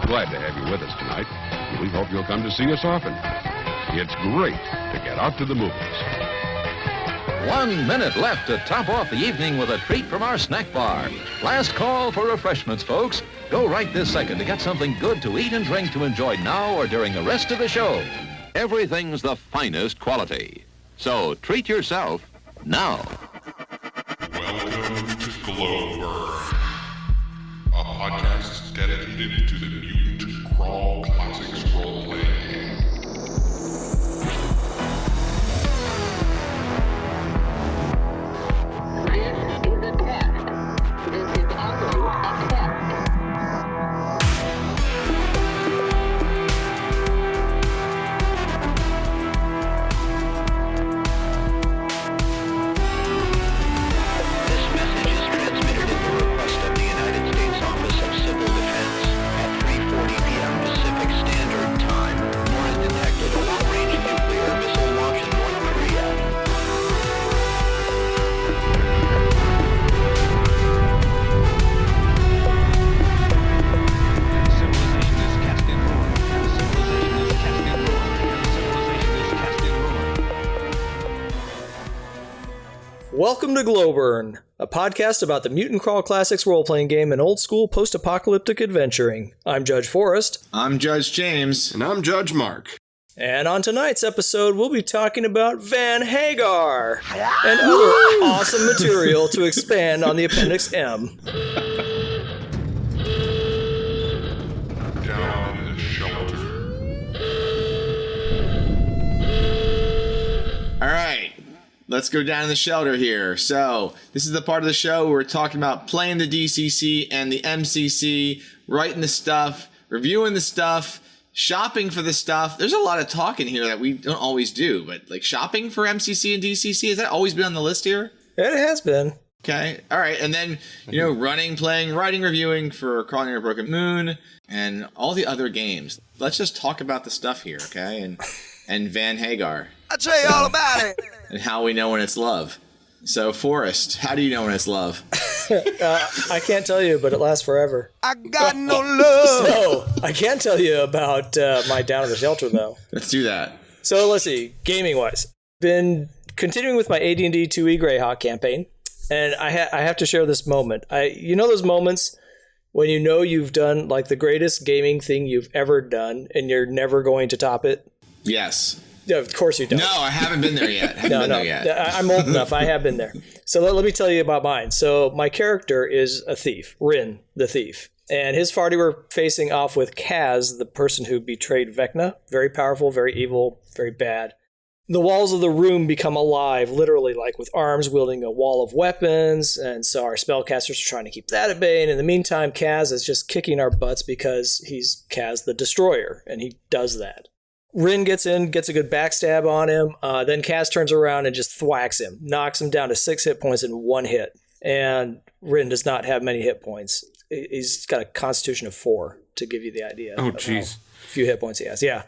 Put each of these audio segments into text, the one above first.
glad to have you with us tonight, and we hope you'll come to see us often. It's great to get out to the movies. 1 minute left to top off the evening with a treat from our snack bar. Last call for refreshments, folks. Go right this second to get something good to eat and drink to enjoy now or during the rest of the show. Everything's the finest quality. So treat yourself now. Welcome to Glowburn, a podcast dedicated to the Mutant Crawl Classics role-playing game. Welcome to Glowburn, a podcast about the Mutant Crawl Classics role-playing game and old-school post-apocalyptic adventuring. I'm Judge Forrest. I'm Judge James. And I'm Judge Mark. And on tonight's episode, we'll be talking about Van Hagar and other awesome material to expand on the Appendix M. Down in the shelter. All right, let's go down in the shelter here. So this is the part of the show where we're talking about playing the DCC and the MCC, writing the stuff, reviewing the stuff, shopping for the stuff. There's a lot of talking here that we don't always do, but like shopping for MCC and DCC, has that always been on the list here? It has been. Okay, all right, and then, you know, running, playing, writing, reviewing for Crawling on a Broken Moon and all the other games. Let's just talk about the stuff here, okay? And Van Hagar. I'll tell you all about it. And how we know when it's love. So, Forrest, how do you know when it's love? I can't tell you, but it lasts forever. I got no love. So, I can tell you about my Down in the Shelter, though. Let's do that. So, let's see, gaming-wise. Been continuing with my AD&D 2E Greyhawk campaign, and I have to share this moment. You know those moments when you know you've done, like, the greatest gaming thing you've ever done, and you're never going to top it? Yes. Yeah, of course you don't. No, I haven't been there yet. I'm old enough. I have been there. So let me tell you about mine. So my character is a thief, Rin, the thief. And his party were facing off with Kaz, the person who betrayed Vecna. Very powerful, very evil, very bad. The walls of the room become alive, literally, like with arms wielding a wall of weapons. And so our spellcasters are trying to keep that at bay. And in the meantime, Kaz is just kicking our butts because he's Kaz the Destroyer, and he does that. Rin gets in, gets a good backstab on him. Then Kaz turns around and just thwacks him, knocks him down to 6 hit points in 1 hit. And Rin does not have many hit points. He's got a constitution of 4 to give you the idea. Oh, jeez. Few hit points he has, yeah.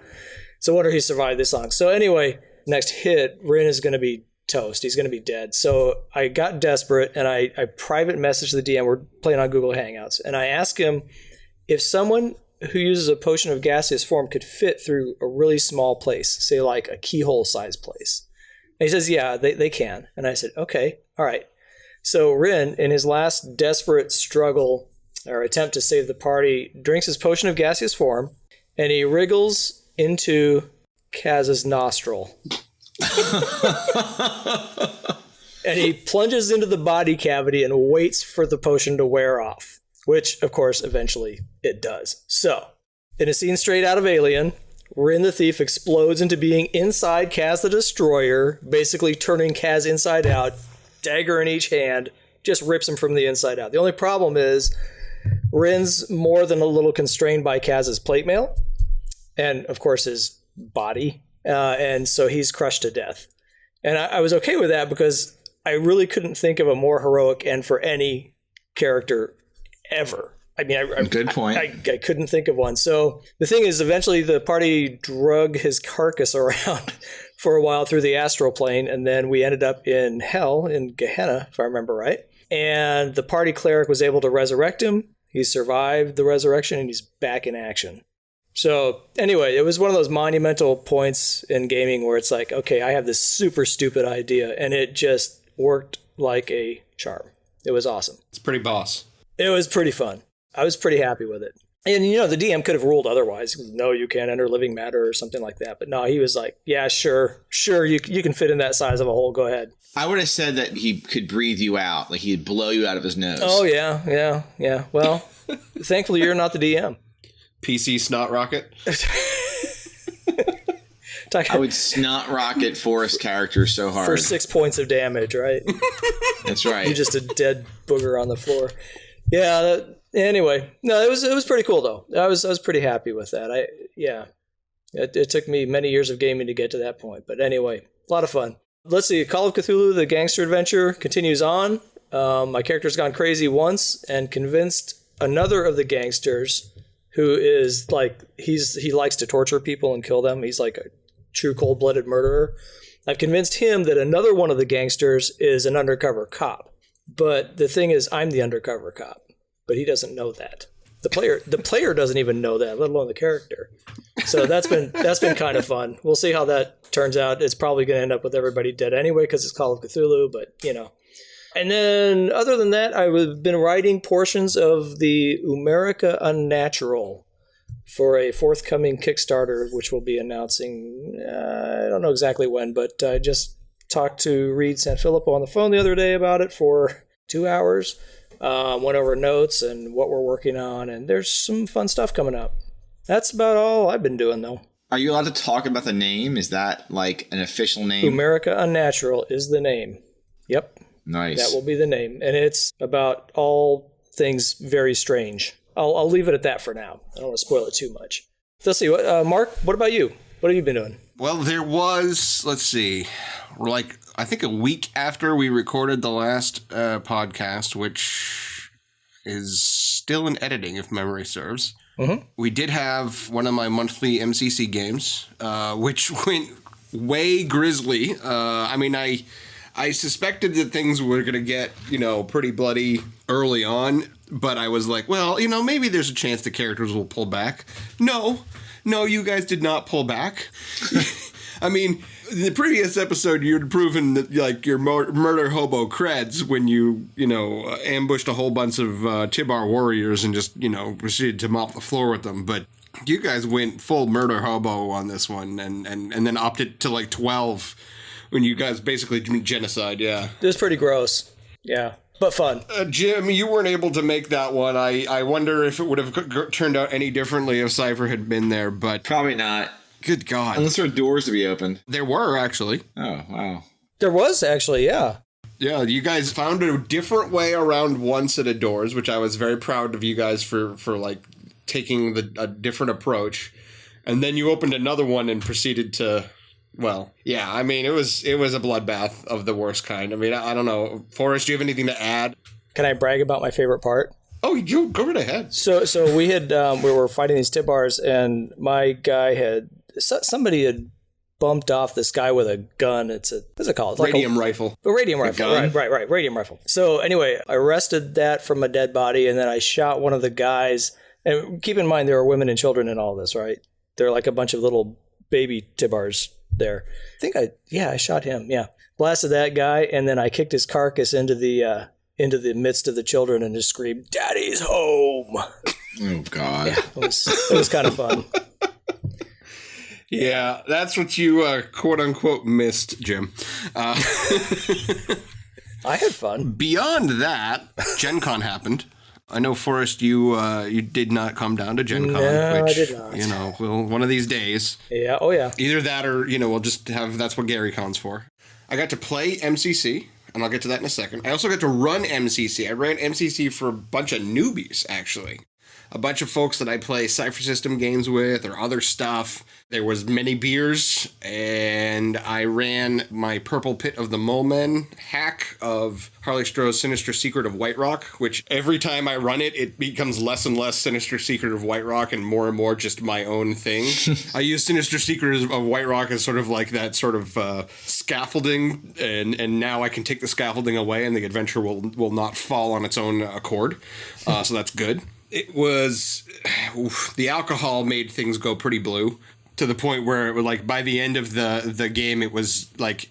So wonder he survived this long. So anyway, next hit, Rin is going to be toast. He's going to be dead. So I got desperate, and I private messaged the DM. We're playing on Google Hangouts. And I asked him if someone who uses a potion of gaseous form could fit through a really small place, say like a keyhole size place. And he says, yeah, they can. And I said, okay, all right. So Rin, in his last desperate struggle or attempt to save the party, drinks his potion of gaseous form, and he wriggles into Kaz's nostril. And he plunges into the body cavity and waits for the potion to wear off. Which, of course, eventually it does. So, in a scene straight out of Alien, Rin the Thief explodes into being inside Kaz the Destroyer, basically turning Kaz inside out, dagger in each hand, just rips him from the inside out. The only problem is Rin's more than a little constrained by Kaz's plate mail, and, of course, his body, and so he's crushed to death. And I was okay with that because I really couldn't think of a more heroic end for any character ever. I mean, good point. I couldn't think of one. So the thing is, eventually the party drug his carcass around for a while through the astral plane, and then we ended up in hell, in Gehenna, if I remember right. And the party cleric was able to resurrect him, He survived the resurrection, and he's back in action. So anyway, it was one of those monumental points in gaming where it's like, okay, I have this super stupid idea, and it just worked like a charm. It was awesome. It's pretty boss. It was pretty fun. I was pretty happy with it. And, the DM could have ruled otherwise. No, you can't enter living matter or something like that. But no, he was like, yeah, sure, you can fit in that size of a hole. Go ahead. I would have said that he could breathe you out. Like he'd blow you out of his nose. Oh, yeah. Well, thankfully, you're not the DM. PC snot rocket. I would snot rocket Forrest characters so hard. For 6 points of damage, right? That's right. You're just a dead booger on the floor. Yeah. Anyway, no, it was pretty cool though. I was pretty happy with that. It took me many years of gaming to get to that point, but anyway, a lot of fun. Let's see. Call of Cthulhu: The Gangster Adventure continues on. My character's gone crazy once and convinced another of the gangsters, who is like he likes to torture people and kill them. He's like a true cold-blooded murderer. I've convinced him that another one of the gangsters is an undercover cop. But the thing is, I'm the undercover cop. But he doesn't know that. The player doesn't even know that, let alone the character. So that's been kind of fun. We'll see how that turns out. It's probably going to end up with everybody dead anyway because it's Call of Cthulhu, but And then other than that, I've been writing portions of the Umerica Unnatural for a forthcoming Kickstarter, which we'll be announcing, I don't know exactly when, but I just talked to Reed Sanfilippo on the phone the other day about it for 2 hours. Went over notes and what we're working on, and there's some fun stuff coming up. That's about all I've been doing, though. Are you allowed to talk about the name? Is that like an official name? Umerica Unnatural is the name. Yep. Nice. That will be the name, and it's about all things very strange. I'll leave it at that for now. I don't want to spoil it too much. Let's see. Mark, what about you? What have you been doing? Well, there was, let's see, I think a week after we recorded the last podcast, which is still in editing if memory serves. Mm-hmm. We did have one of my monthly MCC games, which went way grisly. I suspected that things were going to get, pretty bloody early on, but I was like, well, maybe there's a chance the characters will pull back. No, you guys did not pull back. I mean, in the previous episode, you'd proven that, your murder hobo creds when you, ambushed a whole bunch of Tibar warriors and just, proceeded to mop the floor with them. But you guys went full murder hobo on this one and then opted to 12 when you guys basically genocide, yeah. It was pretty gross. Yeah, but fun. Jim, you weren't able to make that one. I wonder if it would have turned out any differently if Cypher had been there, but... Probably not. Good God. Unless there were doors to be opened. There were, actually. Oh, wow. There was, actually, yeah. Yeah, you guys found a different way around one set of doors, which I was very proud of you guys for taking a different approach. And then you opened another one and proceeded to... Well, yeah, I mean, it was a bloodbath of the worst kind. I mean, I don't know. Forrest, do you have anything to add? Can I brag about my favorite part? Oh, you go right ahead. So we had we were fighting these Tibars, and my guy somebody had bumped off this guy with a gun. What's it called? Radium rifle. A radium rifle. Right. Radium rifle. So anyway, I wrested that from a dead body, and then I shot one of the guys. And keep in mind, there are women and children in all this, right? They're like a bunch of little baby Tibars there. I think I shot him. Yeah, blasted that guy, and then I kicked his carcass into the midst of the children and just screamed, "Daddy's home!" Oh God! Yeah, it was kind of fun. Yeah, that's what you quote unquote missed, Jim. I had fun. Beyond that, Gen Con happened. I know, Forrest, you did not come down to Gen Con. No, which, I did not. Well, one of these days. Yeah, oh yeah. Either that or, we'll just have, that's what Gary Con's for. I got to play MCC, and I'll get to that in a second. I also got to run MCC. I ran MCC for a bunch of newbies, actually. A bunch of folks that I play Cypher System games with or other stuff. There was many beers, and I ran my Purple Pit of the Mole Men hack of Harley Stroh's Sinister Secret of White Rock, which every time I run it, it becomes less and less Sinister Secret of White Rock and more just my own thing. I use Sinister Secret of White Rock as sort of like that sort of scaffolding, and now I can take the scaffolding away and the adventure will not fall on its own accord. So that's good. It was the alcohol made things go pretty blue to the point where it was like by the end of the game, it was like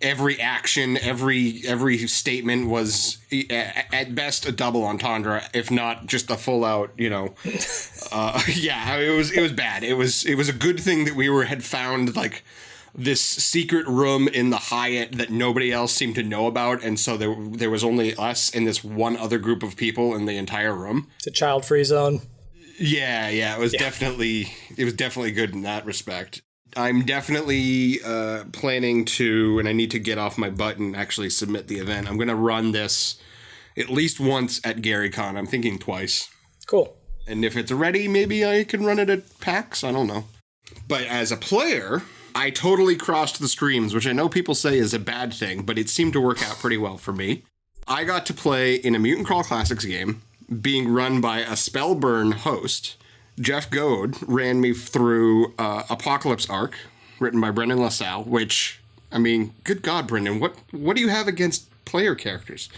every action, every statement was at best a double entendre, if not just a full out, yeah, it was bad. It was a good thing that we had found like this secret room in the Hyatt that nobody else seemed to know about, and so there was only us and this one other group of people in the entire room. It's a child-free zone. Yeah, it was definitely good in that respect. I'm definitely planning to, and I need to get off my butt and actually submit the event. I'm going to run this at least once at GaryCon. I'm thinking twice. Cool. And if it's ready, maybe I can run it at PAX. I don't know. But as a player, I totally crossed the streams, which I know people say is a bad thing, but it seemed to work out pretty well for me. I got to play in a Mutant Crawl Classics game being run by a Spellburn host. Jeff Goad ran me through Apocalypse Arc, written by Brendan LaSalle, which, I mean, good God, Brendan, what do you have against player characters?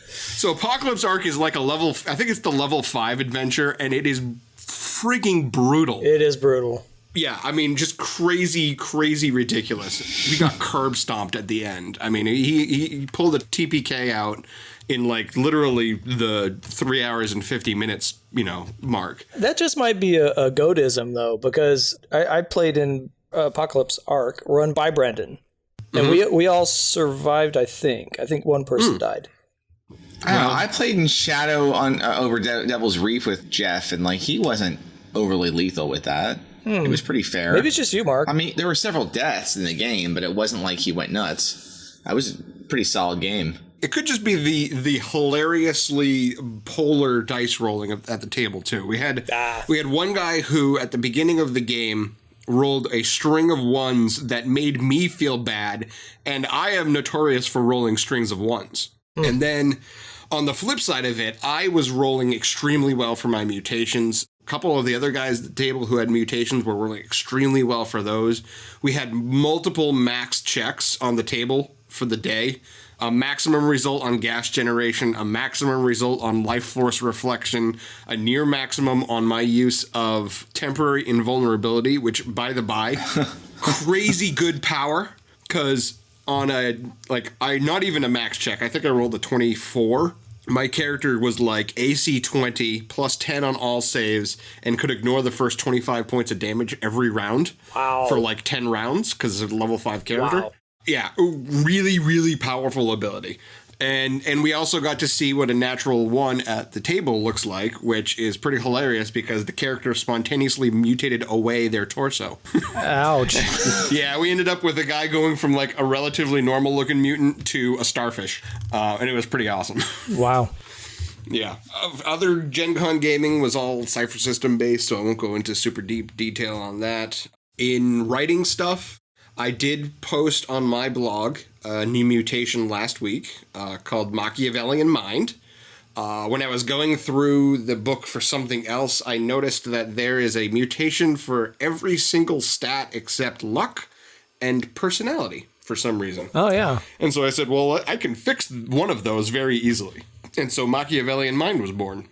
So Apocalypse Arc is like I think it's the level 5 adventure, and it is freaking brutal. It is brutal. Yeah, I mean, just crazy ridiculous. We got curb stomped at the end. I mean, he pulled a TPK out in like literally the 3 hours and 50 minutes, mark. That just might be a goatism though, because I played in Apocalypse Arc run by Brendan, and we all survived. I think one person died. I don't know. I played in Shadow on over Devil's Reef with Jeff, and like he wasn't overly lethal with that. It was pretty fair. Maybe it's just you, Mark. I mean, there were several deaths in the game, but it wasn't like he went nuts. That was a pretty solid game. It could just be the hilariously polar dice rolling at the table too. We had one guy who at the beginning of the game rolled a string of ones that made me feel bad, and I am notorious for rolling strings of ones. And then on the flip side of it, I was rolling extremely well for my mutations. A couple of the other guys at the table who had mutations were rolling extremely well for those. We had multiple max checks on the table for the day. A maximum result on gas generation, a maximum result on life force reflection, a near maximum on my use of temporary invulnerability, which, by the by, crazy good power, because on not even a max check, I think I rolled a 24. My character was like AC 20 plus 10 on all saves and could ignore the first 25 points of damage every round for like 10 rounds because it's a level 5 character. Wow. Yeah, really, really powerful ability. And we also got to see what a natural 1 at the table looks like, which is pretty hilarious because the character spontaneously mutated away their torso. Ouch. Yeah, we ended up with a guy going from like a relatively normal looking mutant to a starfish. And it was pretty awesome. Wow. Yeah. Other Gen Con gaming was all Cypher System based, so I won't go into super deep detail on that. In writing stuff, I did post on my blog a new mutation last week called Machiavellian Mind. When I was going through the book for something else, I noticed that there is a mutation for every single stat except luck and personality for some reason. Oh, yeah. And so I said, well, I can fix one of those very easily. And so Machiavellian Mind was born.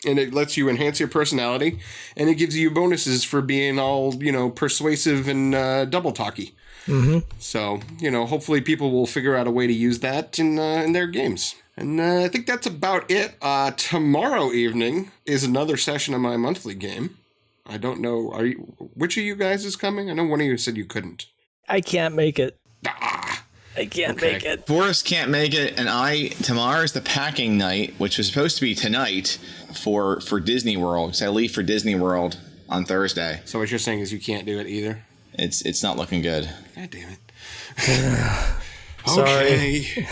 And it lets you enhance your personality, and it gives you bonuses for being all, persuasive and double talky. Mm-hmm. So, hopefully people will figure out a way to use that in their games. And I think that's about it. Tomorrow evening is another session of my monthly game. I don't know. Which of you guys is coming? I know one of you said you couldn't. I can't make it. I can't make it. Forrest can't make it, and tomorrow's the packing night, which was supposed to be tonight for Disney World. So I leave for Disney World on Thursday. So what you're saying is you can't do it either? It's not looking good. God damn it. Sorry. Okay.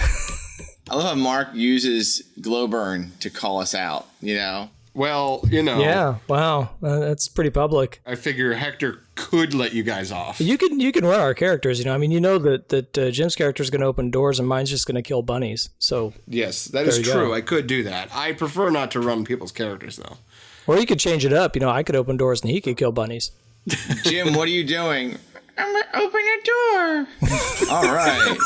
I love how Mark uses Glowburn to call us out, Well, Yeah, wow. That's pretty public. I figure Hector could let you guys off. You can run our characters, that Jim's character is going to open doors and mine's just going to kill bunnies. So yes, that is true. I could do that. I prefer not to run people's characters, though. Or you could change it up. I could open doors and he could kill bunnies. Jim, what are you doing? I'm going to open a door. All right.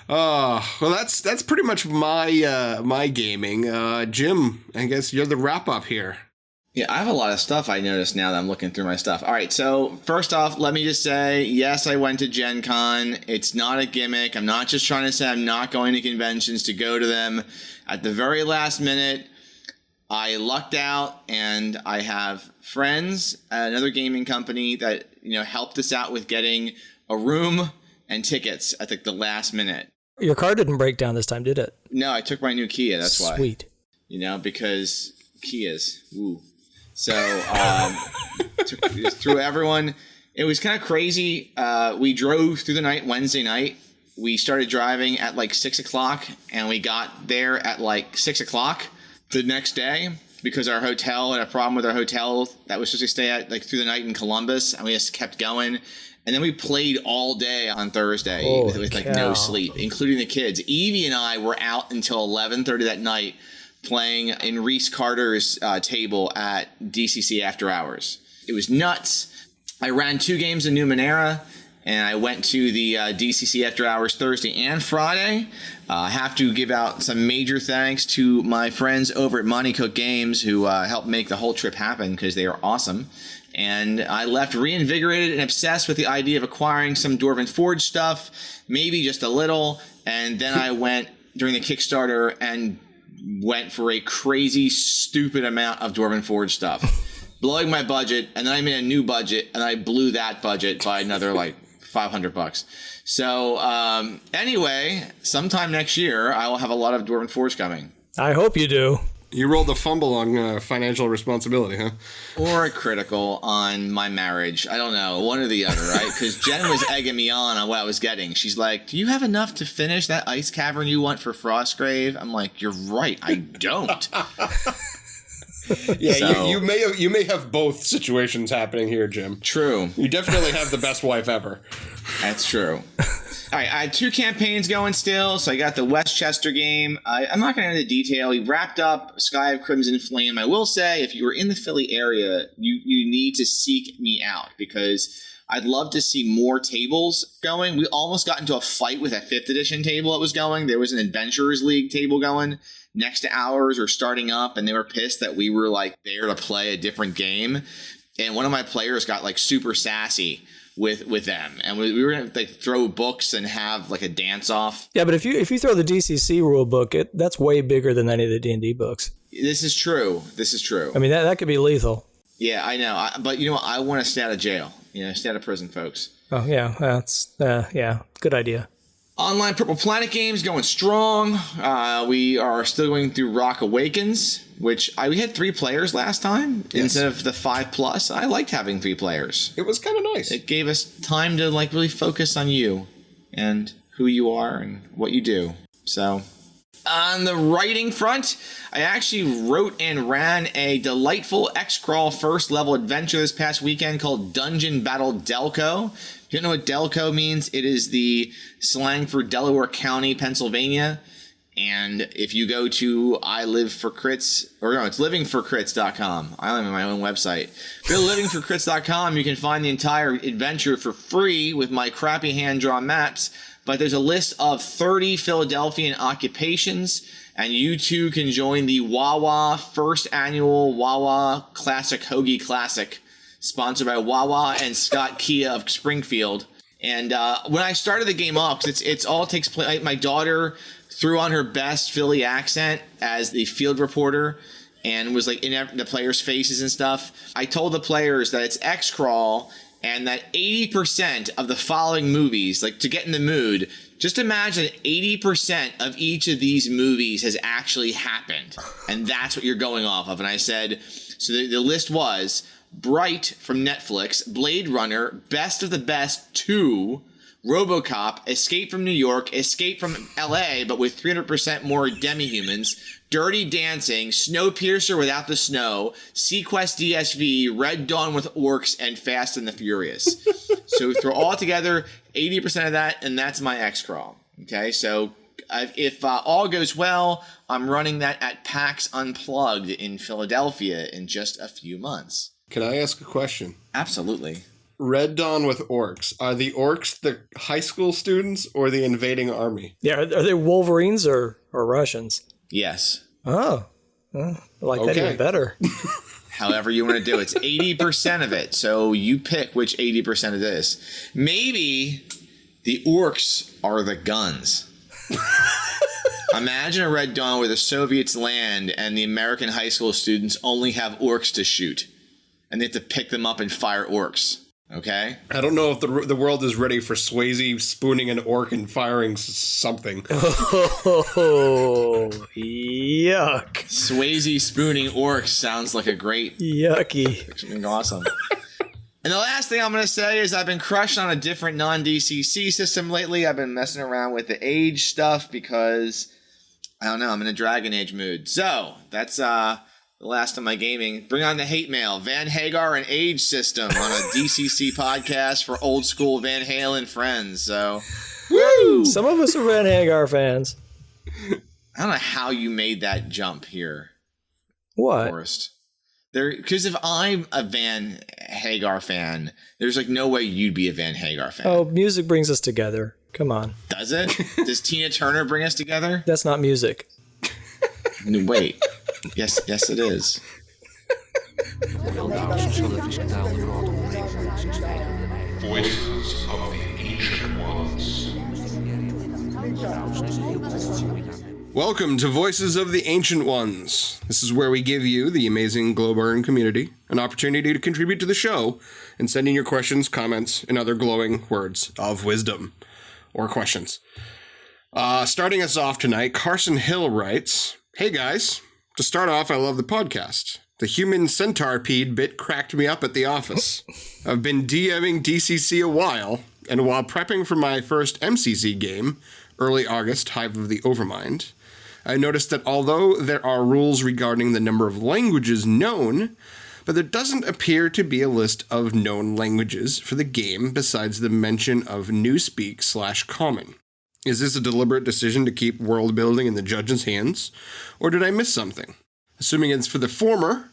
Well, that's pretty much my gaming. Jim, I guess you're the wrap up here. Yeah, I have a lot of stuff I noticed now that I'm looking through my stuff. All right, so first off, let me just say, yes, I went to Gen Con. It's not a gimmick. I'm not just trying to say I'm not going to conventions to go to them. At the very last minute, I lucked out, and I have friends at another gaming company that helped us out with getting a room and tickets at the last minute. Your car didn't break down this time, did it? No, I took my new Kia. That's why. Sweet. Because Kias. Woo. So through everyone, it was kind of crazy. We drove through the night Wednesday night. We started driving at like 6 o'clock, and we got there at like 6 o'clock the next day because our hotel had a problem with our hotel that was supposed to stay at through the night in Columbus, and we just kept going. And then we played all day on Thursday with no sleep, including the kids. Evie and I were out until 11:30 that night playing in Reese Carter's table at DCC After Hours. It was nuts. I ran 2 games in Umerica, and I went to the DCC After Hours Thursday and Friday. I have to give out some major thanks to my friends over at Monty Cook Games who helped make the whole trip happen because they are awesome. And I left reinvigorated and obsessed with the idea of acquiring some Dwarven Forge stuff, maybe just a little. And then I went during the Kickstarter and went for a crazy, stupid amount of Dwarven Forge stuff, blowing my budget. And then I made a new budget, and I blew that budget by another $500. So anyway, sometime next year, I will have a lot of Dwarven Forge coming. I hope you do. You rolled a fumble on financial responsibility, huh? Or a critical on my marriage. I don't know. One or the other, right? Because Jen was egging me on what I was getting. She's like, do you have enough to finish that ice cavern you want for Frostgrave? I'm like, you're right. I don't. Yeah, So- you may have both situations happening here, Jim. True. You definitely have the best wife ever. That's true. All right, I had 2 campaigns going still. So I got the Westchester game. I'm not going to go into detail. We wrapped up Sky of Crimson Flame. I will say, if you were in the Philly area, you need to seek me out because I'd love to see more tables going. We almost got into a fight with a 5th edition table that was going. There was an Adventurers League table going next to ours or starting up, and they were pissed that we were there to play a different game. And one of my players got super sassy with them, and we were gonna throw books and have a dance off. Yeah, but if you throw the DCC rule book, that's way bigger than any of the D&D books. This is true. I mean, that could be lethal. Yeah, I know. But you know what? I want to stay out of jail. Stay out of prison, folks. Oh yeah, that's good idea. Online Purple Planet games going strong. We are still going through Rock Awakens, which we had 3 players last time instead of the 5+. I liked having 3 players. It was kind of nice. It gave us time to really focus on you and who you are and what you do. So on the writing front, I actually wrote and ran a delightful X-Crawl first level adventure this past weekend called Dungeon Battle Delco. If you don't know what Delco means, it is the slang for Delaware County, Pennsylvania. And if you go to it's livingforcrits.com. I am on my own website. If you go to livingforcrits.com, you can find the entire adventure for free with my crappy hand-drawn maps. But there's a list of 30 Philadelphian occupations, and you too can join the Wawa first annual Wawa Classic Hoagie Classic, sponsored by Wawa and Scott Kia of Springfield. And when I started the game off, because it's all takes place, my daughter threw on her best Philly accent as the field reporter and was in the players' faces and stuff. I told the players that it's X-Crawl and that 80% of the following movies, to get in the mood, just imagine 80% of each of these movies has actually happened. And that's what you're going off of. And I said, so the list was Bright from Netflix, Blade Runner, Best of the Best 2, RoboCop, Escape from New York, Escape from LA, but with 300% more demi-humans, Dirty Dancing, Snowpiercer without the snow, Sequest DSV, Red Dawn with orcs, and Fast and the Furious. So throw all together 80% of that, and that's my X-Crawl. Okay, so if all goes well, I'm running that at PAX Unplugged in Philadelphia in just a few months. Can I ask a question? Absolutely. Red Dawn with orcs. Are the orcs the high school students or the invading army? Yeah, are they Wolverines or Russians? Yes. Oh, I like that even better. However you want to do it. It's 80% of it. So you pick which 80% it is. Maybe the orcs are the guns. Imagine a Red Dawn where the Soviets land and the American high school students only have orcs to shoot. And they have to pick them up and fire orcs. Okay? I don't know if the world is ready for Swayze spooning an orc and firing something. Oh, yuck. Swayze spooning orcs sounds like a great... Yucky. Something awesome. And the last thing I'm going to say is I've been crushed on a different non-DCC system lately. I've been messing around with the age stuff because, I don't know, I'm in a Dragon Age mood. So, that's the last of my gaming. Bring on the hate mail. Van Hagar and age system on a DCC podcast for old school Van Halen friends. So, woo! Some of us are Van Hagar fans. I don't know how you made that jump here. What? Forrest. Because if I'm a Van Hagar fan, there's like no way you'd be a Van Hagar fan. Oh, music brings us together. Come on. Does it? Does Tina Turner bring us together? That's not music. No, wait. Yes, it is. Voices of the Ancient Ones. Welcome to Voices of the Ancient Ones. This is where we give you, the amazing Glowburn community, an opportunity to contribute to the show and send in your questions, comments, and other glowing words of wisdom or questions. Starting us off tonight, Carson Hill writes, "Hey guys, to start off, I love the podcast. The human centipede bit cracked me up at the office. I've been DMing DCC a while, and while prepping for my first MCC game, early August, Hive of the Overmind, I noticed that although there are rules regarding the number of languages known, but there doesn't appear to be a list of known languages for the game besides the mention of Newspeak/Common. Is this a deliberate decision to keep world building in the judge's hands, or did I miss something? Assuming it's for the former,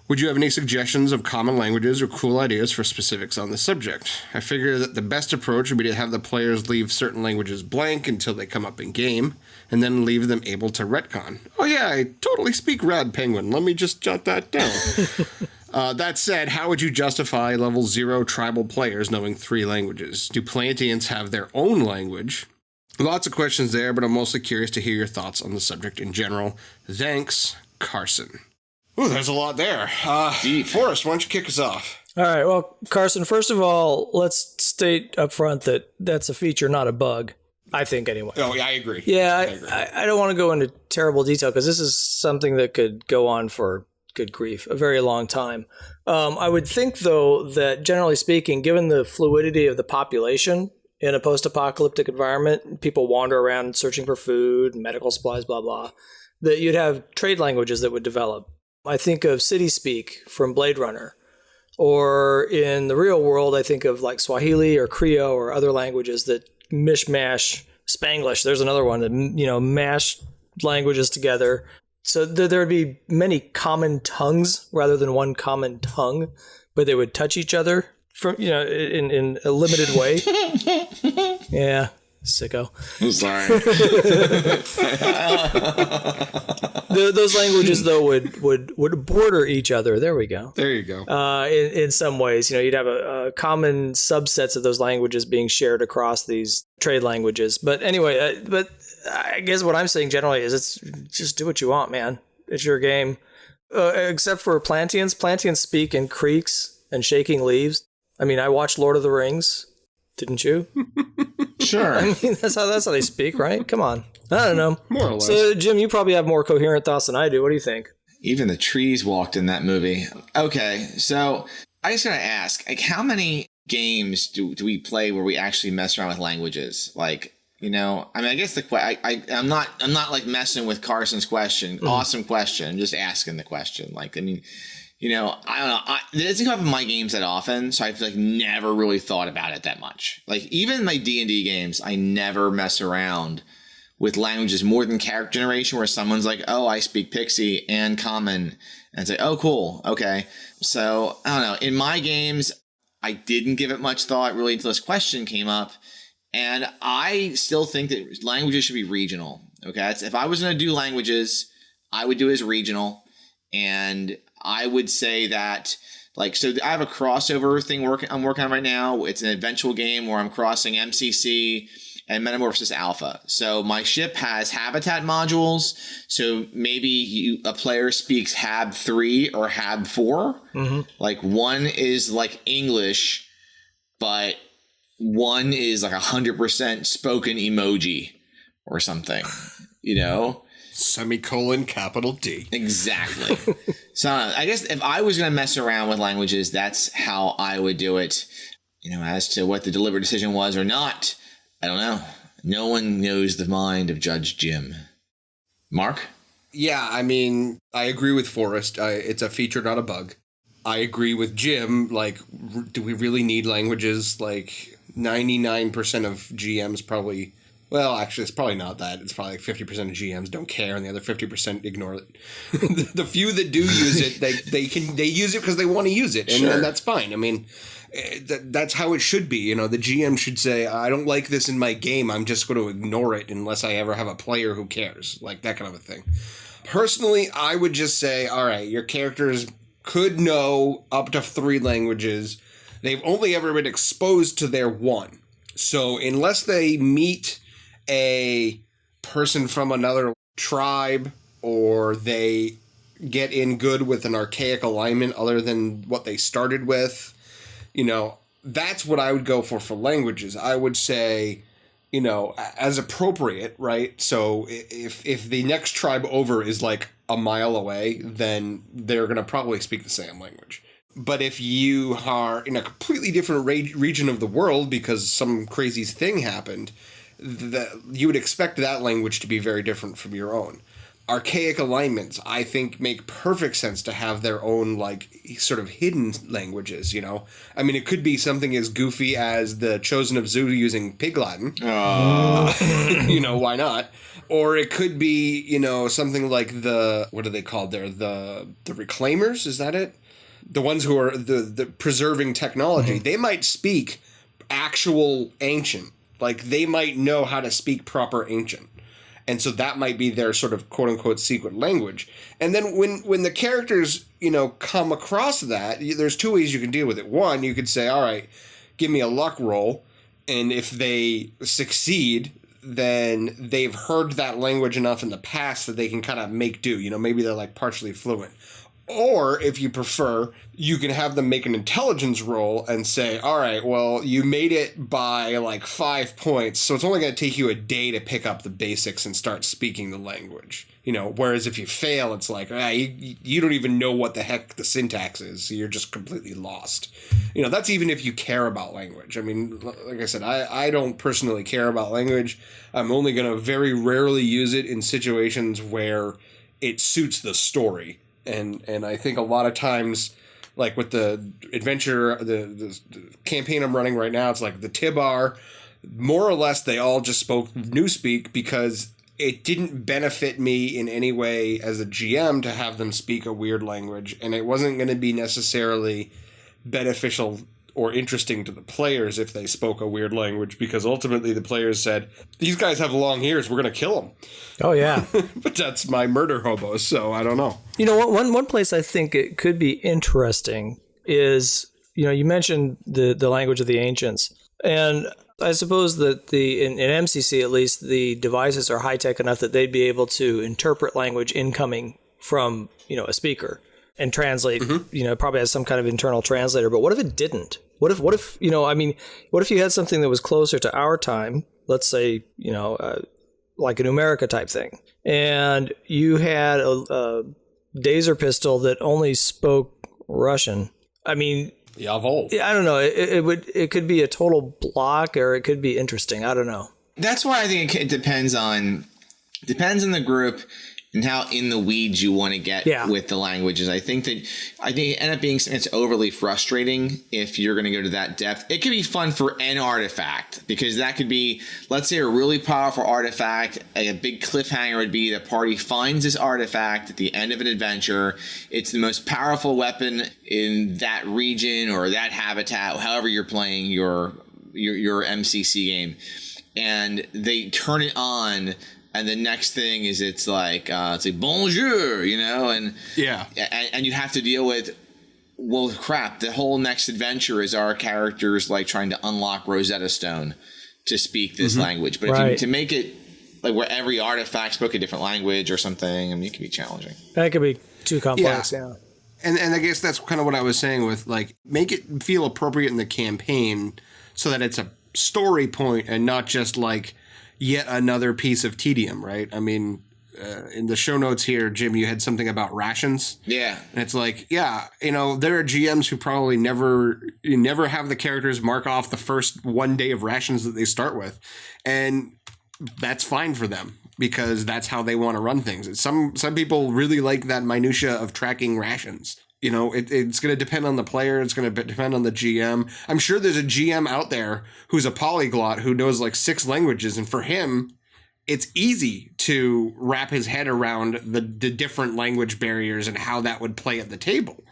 would you have any suggestions of common languages or cool ideas for specifics on the subject? I figure that the best approach would be to have the players leave certain languages blank until they come up in game, and then leave them able to retcon. Oh yeah, I totally speak Rad Penguin. Let me just jot that down. That said, how would you justify level 0 tribal players knowing 3 languages? Do Plantians have their own language? Lots of questions there, but I'm mostly curious to hear your thoughts on the subject in general. Thanks, Carson." Ooh, there's a lot there. Forrest, why don't you kick us off? All right. Well, Carson, first of all, let's state up front that that's a feature, not a bug. I think, anyway. Oh, yeah, I agree. Yeah, I don't want to go into terrible detail because this is something that could go on for, good grief, a very long time. I would think, though, that generally speaking, given the fluidity of the population in a post-apocalyptic environment, people wander around searching for food, medical supplies, blah, blah, that you'd have trade languages that would develop. I think of City Speak from Blade Runner. Or in the real world, I think of like Swahili or Creole or other languages that mishmash. Spanglish, there's another one that, mash languages together. So there would be many common tongues rather than one common tongue, but they would touch each other from, in a limited way. Yeah, sicko. I'm sorry. Those languages, though, would border each other. There we go. There you go. In some ways, you'd have a common subsets of those languages being shared across these trade languages. But anyway, but I guess what I'm saying generally is it's just do what you want, man. It's your game. Except for Plantians. Plantians speak in creaks and shaking leaves. I mean, I watched Lord of the Rings. Didn't you? Sure. I mean, that's how they speak, right? Come on. I don't know. More or less. So, Jim, you probably have more coherent thoughts than I do. What do you think? Even the trees walked in that movie. Okay, so I just gotta ask, like, how many games do we play where we actually mess around with languages? Like, I guess I'm not like messing with Carson's question. Awesome question. I'm just asking the question. Like, I don't know. It doesn't come up in my games that often, so I feel like never really thought about it that much. Like, even my D&D games, I never mess around with languages more than character generation, where someone's like, oh, I speak Pixie and Common, and say, oh, cool, okay. So, I don't know. In my games, I didn't give it much thought really until this question came up. And I still think that languages should be regional. Okay. If I was going to do languages, I would do it as regional. And I would say that, like, so I have a crossover thing I'm working on right now. It's an eventual game where I'm crossing MCC and Metamorphosis Alpha. So my ship has habitat modules. So maybe a player speaks Hab 3 or Hab 4. Mm-hmm. Like one is like English, but one is like 100% spoken emoji or something, you know? Semicolon capital D. Exactly. So I guess if I was going to mess around with languages, that's how I would do it. You know, as to what the deliberate decision was or not, I don't know. No one knows the mind of Judge Jim. Mark? Yeah, I mean, I agree with Forrest. It's a feature, not a bug. I agree with Jim. Like, do we really need languages? Like, 99% of GMs probably... Well, actually, it's probably not that. It's probably like 50% of GMs don't care, and the other 50% ignore it. The few that do use it, they use it because they want to use it, and that's fine. I mean, that's how it should be. You know, the GM should say, "I don't like this in my game. I'm just going to ignore it unless I ever have a player who cares," like that kind of a thing. Personally, I would just say, "All right, your characters could know up to 3 languages. They've only ever been exposed to their one, so unless they meet a person from another tribe or they get in good with an archaic alignment other than what they started with, you know, that's what I would go for languages. I would say, you know, as appropriate, right? So if the next tribe over is like a mile away, then they're going to probably speak the same language. But if you are in a completely different region of the world because some crazy thing happened, you would expect that language to be very different from your own. Archaic alignments, I think, make perfect sense to have their own, like, sort of hidden languages, you know? I mean, it could be something as goofy as the Chosen of Zoo using Pig Latin. You know, why not? Or it could be, you know, something like what are they called there? The Reclaimers, is that it? The ones who are the preserving technology. Mm-hmm. They might speak actual ancient. Like, they might know how to speak proper ancient. And so that might be their sort of quote-unquote secret language. And then when the characters, you know, come across that, there's 2 ways you can deal with it. One, you could say, all right, give me a luck roll. And if they succeed, then they've heard that language enough in the past that they can kind of make do. You know, maybe they're, like, partially fluent. Or, if you prefer, you can have them make an intelligence roll and say, all right, well, you made it by like 5 points, so it's only going to take you a day to pick up the basics and start speaking the language. You know, whereas if you fail, it's like, you don't even know what the heck the syntax is, so you're just completely lost. You know, that's even if you care about language. I mean, like I said, I don't personally care about language. I'm only going to very rarely use it in situations where it suits the story. And I think a lot of times, like with the adventure, the campaign I'm running right now, it's like the Tibar, more or less they all just spoke Newspeak because it didn't benefit me in any way as a GM to have them speak a weird language, and it wasn't going to be necessarily beneficial or interesting to the players if they spoke a weird language, because ultimately the players said, these guys have long ears, we're going to kill them. Oh, yeah. But that's my murder hobos, so I don't know. You know, one place I think it could be interesting is, you know, you mentioned the language of the ancients. And I suppose that in MCC, at least, the devices are high-tech enough that they'd be able to interpret language incoming from, you know, a speaker and translate, you know, probably has some kind of internal translator. But what if it didn't? What if, you know, I mean, what if you had something that was closer to our time, let's say, you know, like an Umerica type thing, and you had a Dazer pistol that only spoke Russian? I mean, Jawohl. I don't know. It could be a total block, or it could be interesting. I don't know. That's why I think it depends on the group. and how in the weeds you want to get with the languages. I think it end up being something that's overly frustrating if you're going to go to that depth. It could be fun for an artifact, because that could be, let's say, a really powerful artifact. A big cliffhanger would be the party finds this artifact at the end of an adventure. It's the most powerful weapon in that region or that habitat, however you're playing your MCC game, and they turn it on. And the next thing is it's like bonjour, and and you have to deal with, well, crap. The whole next adventure is our characters like trying to unlock Rosetta Stone to speak this language. But if you, to make it like where every artifact spoke a different language or something, I mean, it can be challenging. That could be too complex. Yeah. And I guess that's kind of what I was saying with, like, make it feel appropriate in the campaign so that it's a story point and not just like yet another piece of tedium, right? I mean, in the show notes here, Jim, you had something about rations. Yeah. And it's like, there are GMs who probably never have the characters mark off the first one day of rations that they start with. And that's fine for them, because that's how they want to run things. Some people really like that minutia of tracking rations. It's going to depend on the player. It's going to depend on the GM. I'm sure there's a GM out there who's a polyglot who knows like 6 languages. And for him, it's easy to wrap his head around the different language barriers and how that would play at the table.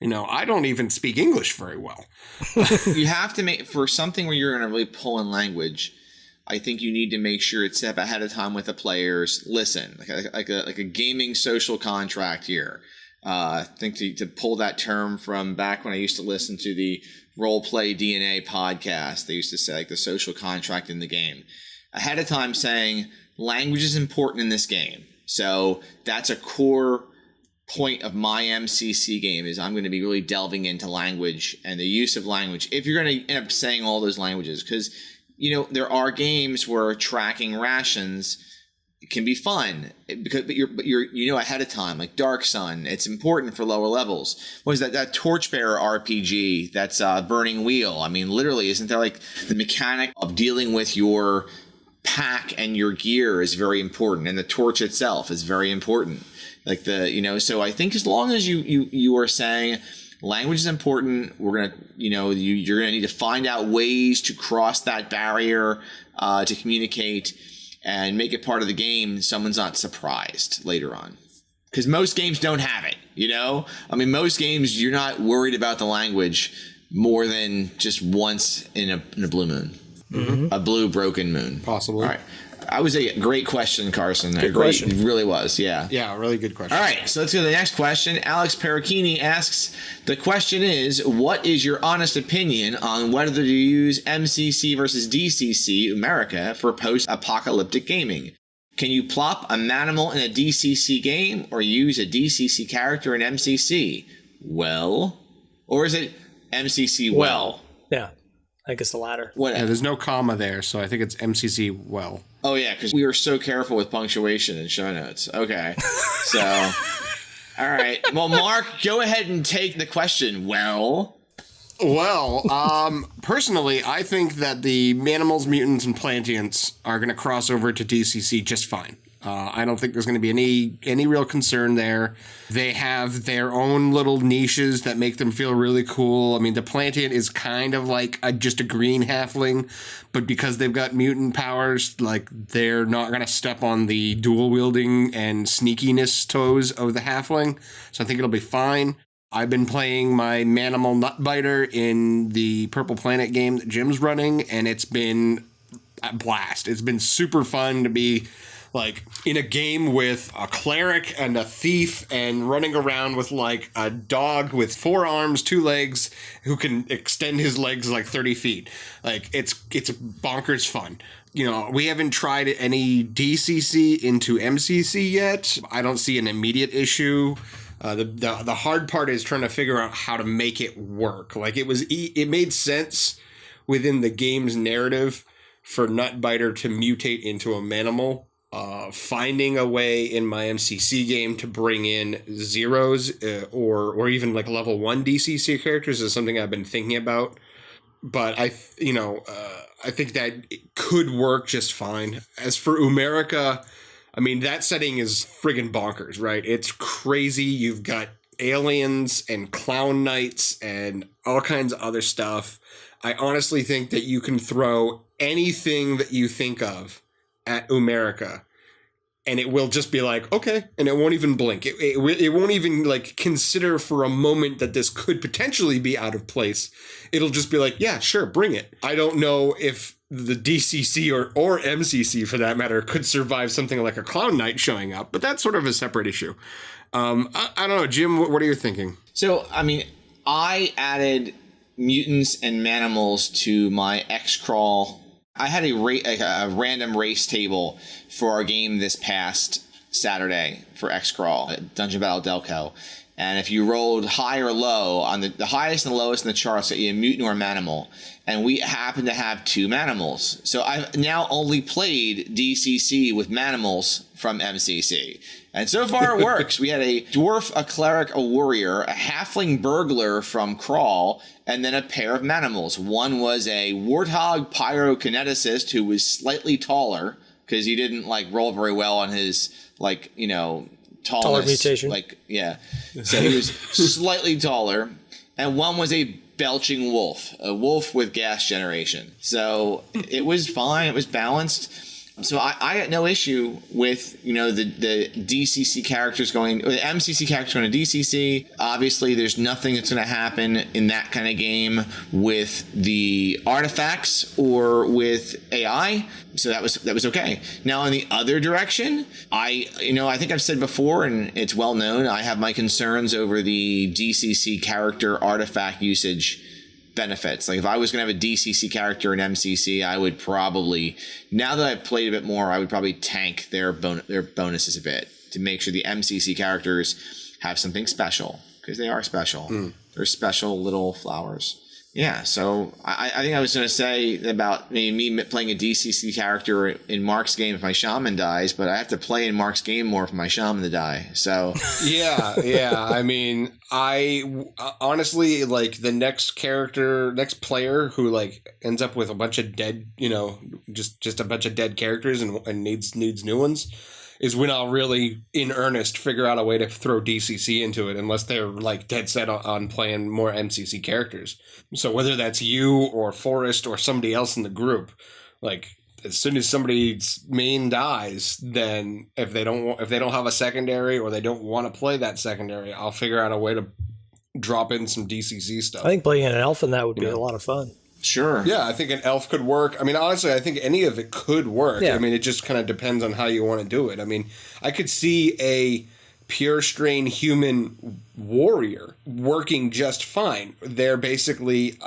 I don't even speak English very well. You have to make, for something where you're going to really pull in language, I think you need to make sure it's set up ahead of time with the players. Listen, like a gaming social contract here. I think to pull that term from back when I used to listen to the Roleplay DNA podcast, they used to say like the social contract in the game. Ahead of time saying language is important in this game. So that's a core point of my MCC game, is I'm going to be really delving into language and the use of language. If you're going to end up saying all those languages, because, there are games where tracking rations can be fun, but you're ahead of time, like Dark Sun. It's important for lower levels. What is that Torchbearer RPG? That's Burning Wheel. I mean, literally, isn't there like the mechanic of dealing with your pack and your gear is very important, and the torch itself is very important. Like so I think as long as you are saying language is important, we're gonna you're gonna need to find out ways to cross that barrier to communicate and make it part of the game, someone's not surprised later on. Because most games don't have it, I mean, most games, you're not worried about the language more than just once in a blue moon. Mm-hmm. A blue broken moon. Possibly. All right. That was a great question, Carson. Good question. It really was, yeah. Yeah, really good question. All right, so let's go to the next question. Alex Pericchini asks, the question is, what is your honest opinion on whether to use MCC versus DCC Umerica for post-apocalyptic gaming? Can you plop a manimal in a DCC game or use a DCC character in MCC? Well, or is it MCC well? Yeah, I think it's the latter. Yeah, there's no comma there, so I think it's MCC well. Oh, yeah, because we were so careful with punctuation in show notes. Okay, so, all right. Well, Mark, go ahead and take the question. Well, personally, I think that the Manimals, Mutants, and Plantians are going to cross over to DCC just fine. I don't think there's going to be any real concern there. They have their own little niches that make them feel really cool. I mean, the Plantian is kind of like just a green halfling, but because they've got mutant powers, like, they're not going to step on the dual wielding and sneakiness toes of the halfling. So I think it'll be fine. I've been playing my Manimal Nutbiter in the Purple Planet game that Jim's running, and it's been a blast. It's been super fun to be like in a game with a cleric and a thief and running around with like a dog with 4 arms, 2 legs who can extend his legs like 30 feet. Like it's bonkers fun. We haven't tried any DCC into MCC yet. I don't see an immediate issue. The hard part is trying to figure out how to make it work. Like it made sense within the game's narrative for Nutbiter to mutate into a Manimal. Finding a way in my MCC game to bring in zeros or even like level 1 DCC characters is something I've been thinking about. But I think that it could work just fine. As for Umerica, I mean, that setting is friggin' bonkers, right? It's crazy. You've got aliens and clown knights and all kinds of other stuff. I honestly think that you can throw anything that you think of at Umerica, and it will just be like, okay, and it won't even blink. It won't even like consider for a moment that this could potentially be out of place. It'll just be like, yeah, sure, bring it. I don't know if the DCC or MCC, for that matter, could survive something like a Clown Knight showing up, but that's sort of a separate issue. I don't know, Jim, what are you thinking? So, I mean, I added mutants and manimals to my X-Crawl. I had a random race table for our game this past Saturday for X-Crawl at Dungeon Battle Delco. And if you rolled high or low, on the highest and the lowest in the charts, so you had a mutant or a manimal. And we happen to have 2 manimals. So I've now only played DCC with manimals from MCC. And so far it works. We had a dwarf, a cleric, a warrior, a halfling burglar from Crawl, and then a pair of manimals. One was a warthog pyrokineticist who was slightly taller because he didn't roll very well on his tallness. Taller mutation. So he was slightly taller. And one was a belching wolf, a wolf with gas generation. So it was fine. It was balanced. So I had no issue with, the DCC characters going, or the MCC characters going to DCC. Obviously, there's nothing that's going to happen in that kind of game with the artifacts or with AI. So that was okay. Now, in the other direction, I think I've said before, and it's well known, I have my concerns over the DCC character artifact usage benefits. Like if I was going to have a DCC character in MCC, I would probably, now that I've played a bit more, I would probably tank their bonuses a bit to make sure the MCC characters have something special, because they are special. They're special little flowers. Yeah, so I think I was going to say about me playing a DCC character in Mark's game if my shaman dies, but I have to play in Mark's game more for my shaman to die. So yeah. I mean, I honestly the next player who ends up with a bunch of dead, just a bunch of dead characters and needs new ones, is when I'll really, in earnest, figure out a way to throw DCC into it, unless they're dead set on playing more MCC characters. So whether that's you or Forrest or somebody else in the group, as soon as somebody's main dies, then if they don't have a secondary or they don't want to play that secondary, I'll figure out a way to drop in some DCC stuff. I think playing an elf in that would be a lot of fun. Sure. Yeah, I think an elf could work. I mean, honestly, I think any of it could work. Yeah. I mean, it just kind of depends on how you want to do it. I mean, I could see a pure strain human warrior working just fine. They're basically,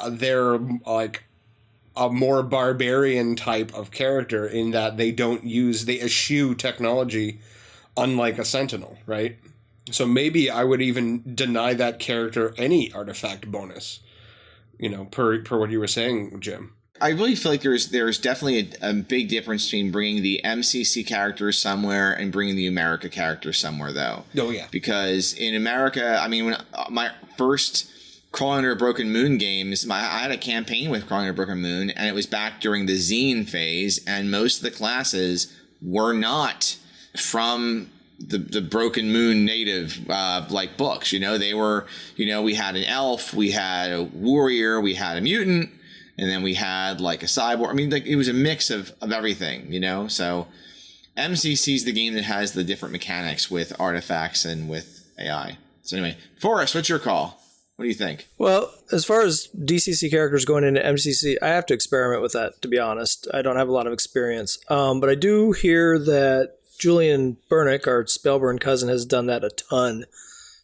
a more barbarian type of character in that they eschew technology, unlike a sentinel, right? So maybe I would even deny that character any artifact bonus. Per what you were saying, Jim. I really feel like there's definitely a big difference between bringing the MCC characters somewhere and bringing the Umerica characters somewhere, though. Oh, yeah. Because in Umerica, I mean, when my first Crawling Under a Broken Moon games, I had a campaign with Crawling Under a Broken Moon, and it was back during the zine phase, and most of the classes were not from the Broken Moon native books. They were, we had an elf, we had a warrior, we had a mutant, and then we had a cyborg. I mean, it was a mix of everything, so MCC is the game that has the different mechanics with artifacts and with AI. So anyway, Forrest, what's your call? What do you think? Well, as far as DCC characters going into MCC, I have to experiment with that, to be honest. I don't have a lot of experience. But I do hear that Julian Burnick, our Spellburn cousin, has done that a ton.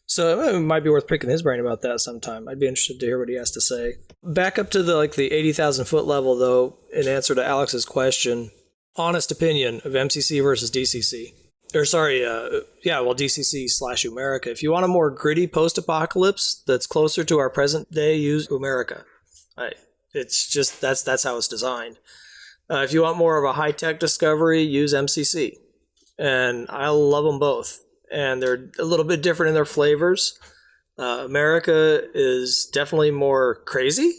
So it might be worth picking his brain about that sometime. I'd be interested to hear what he has to say. Back up to the 80,000 foot level, though, in answer to Alex's question, honest opinion of MCC versus DCC. DCC/Umerica. If you want a more gritty post-apocalypse that's closer to our present day, use Umerica. It's just, that's how it's designed. If you want more of a high-tech discovery, use MCC. And I love them both. And they're a little bit different in their flavors. Umerica is definitely more crazy.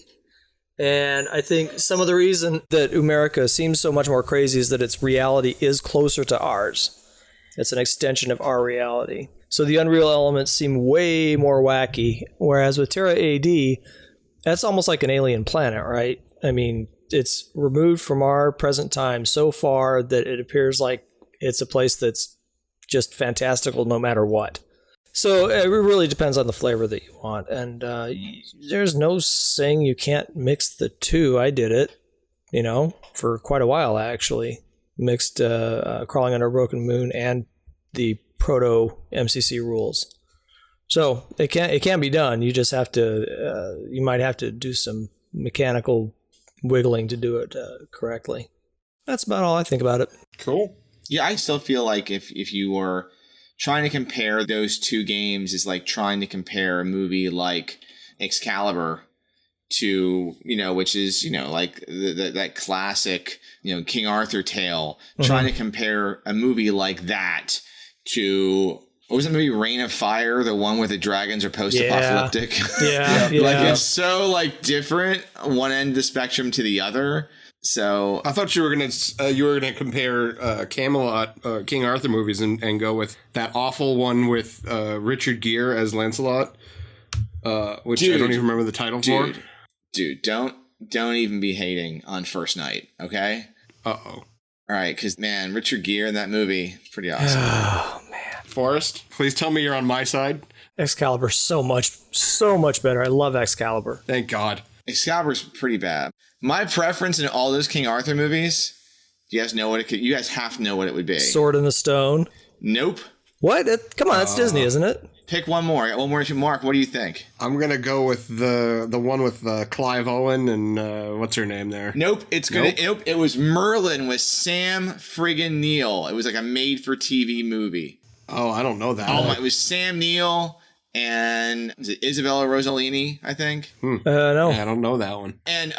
And I think some of the reason that Umerica seems so much more crazy is that its reality is closer to ours. It's an extension of our reality. So the Unreal elements seem way more wacky, whereas with Terra AD, that's almost like an alien planet, right? I mean, it's removed from our present time so far that it appears like it's a place that's just fantastical no matter what. So it really depends on the flavor that you want. And there's no saying you can't mix the two. I did it, for quite a while, actually. Mixed Crawling Under a Broken Moon and the proto MCC rules. So it can be done. You just have to, you might have to do some mechanical wiggling to do it correctly. That's about all I think about it. Cool. Yeah, I still feel like if you were trying to compare those two games is like trying to compare a movie like Excalibur to, which is, like that classic, King Arthur tale, trying to compare a movie like that to, what was it, maybe Reign of Fire, the one where the dragons are post-apocalyptic? Yeah. Like, it's so, like, different one end of the spectrum to the other. So I thought you were gonna compare Camelot, King Arthur movies and go with that awful one with Richard Gere as Lancelot, which I don't even remember the title for. Dude, don't even be hating on First Night, okay? Uh-oh. All right, because, man, Richard Gere in that movie, pretty awesome. Oh, man. Forrest, please tell me you're on my side. Excalibur, so much better. I love Excalibur. Thank God. Excalibur's pretty bad. My preference in all those King Arthur movies, you guys know what it could, you guys have to know what it would be. Sword in the Stone. Nope. What? Come on, that's Disney, isn't it? Pick one more. I got one more to Mark. What do you think? I'm gonna go with the one with Clive Owen and what's her name there? Nope. Nope. It was Merlin with Sam friggin' Neill. It was like a made-for-TV movie. Oh, I don't know that. Oh my! It was Sam Neill and is it Isabella Rossellini? I think. No. Yeah, I don't know that one. And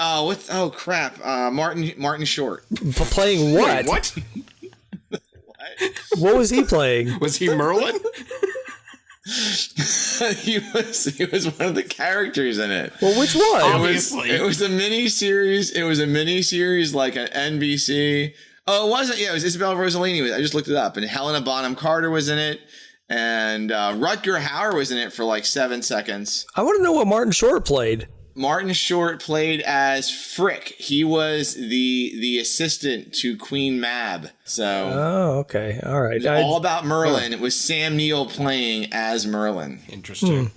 Martin Short. Playing what? Wait, what? What was he playing? Was he Merlin? he was one of the characters in it. Well, which one? Obviously. It was a mini series. It was a mini series like an NBC. Oh, it wasn't. Yeah, it was Isabella Rossellini. I just looked it up, and Helena Bonham Carter was in it, and Rutger Hauer was in it for like 7 seconds. I want to know what Martin Short played. Martin Short played as Frick. He was the assistant to Queen Mab. So, oh, okay, all right. All about Merlin. It was Sam Neill playing as Merlin. Interesting.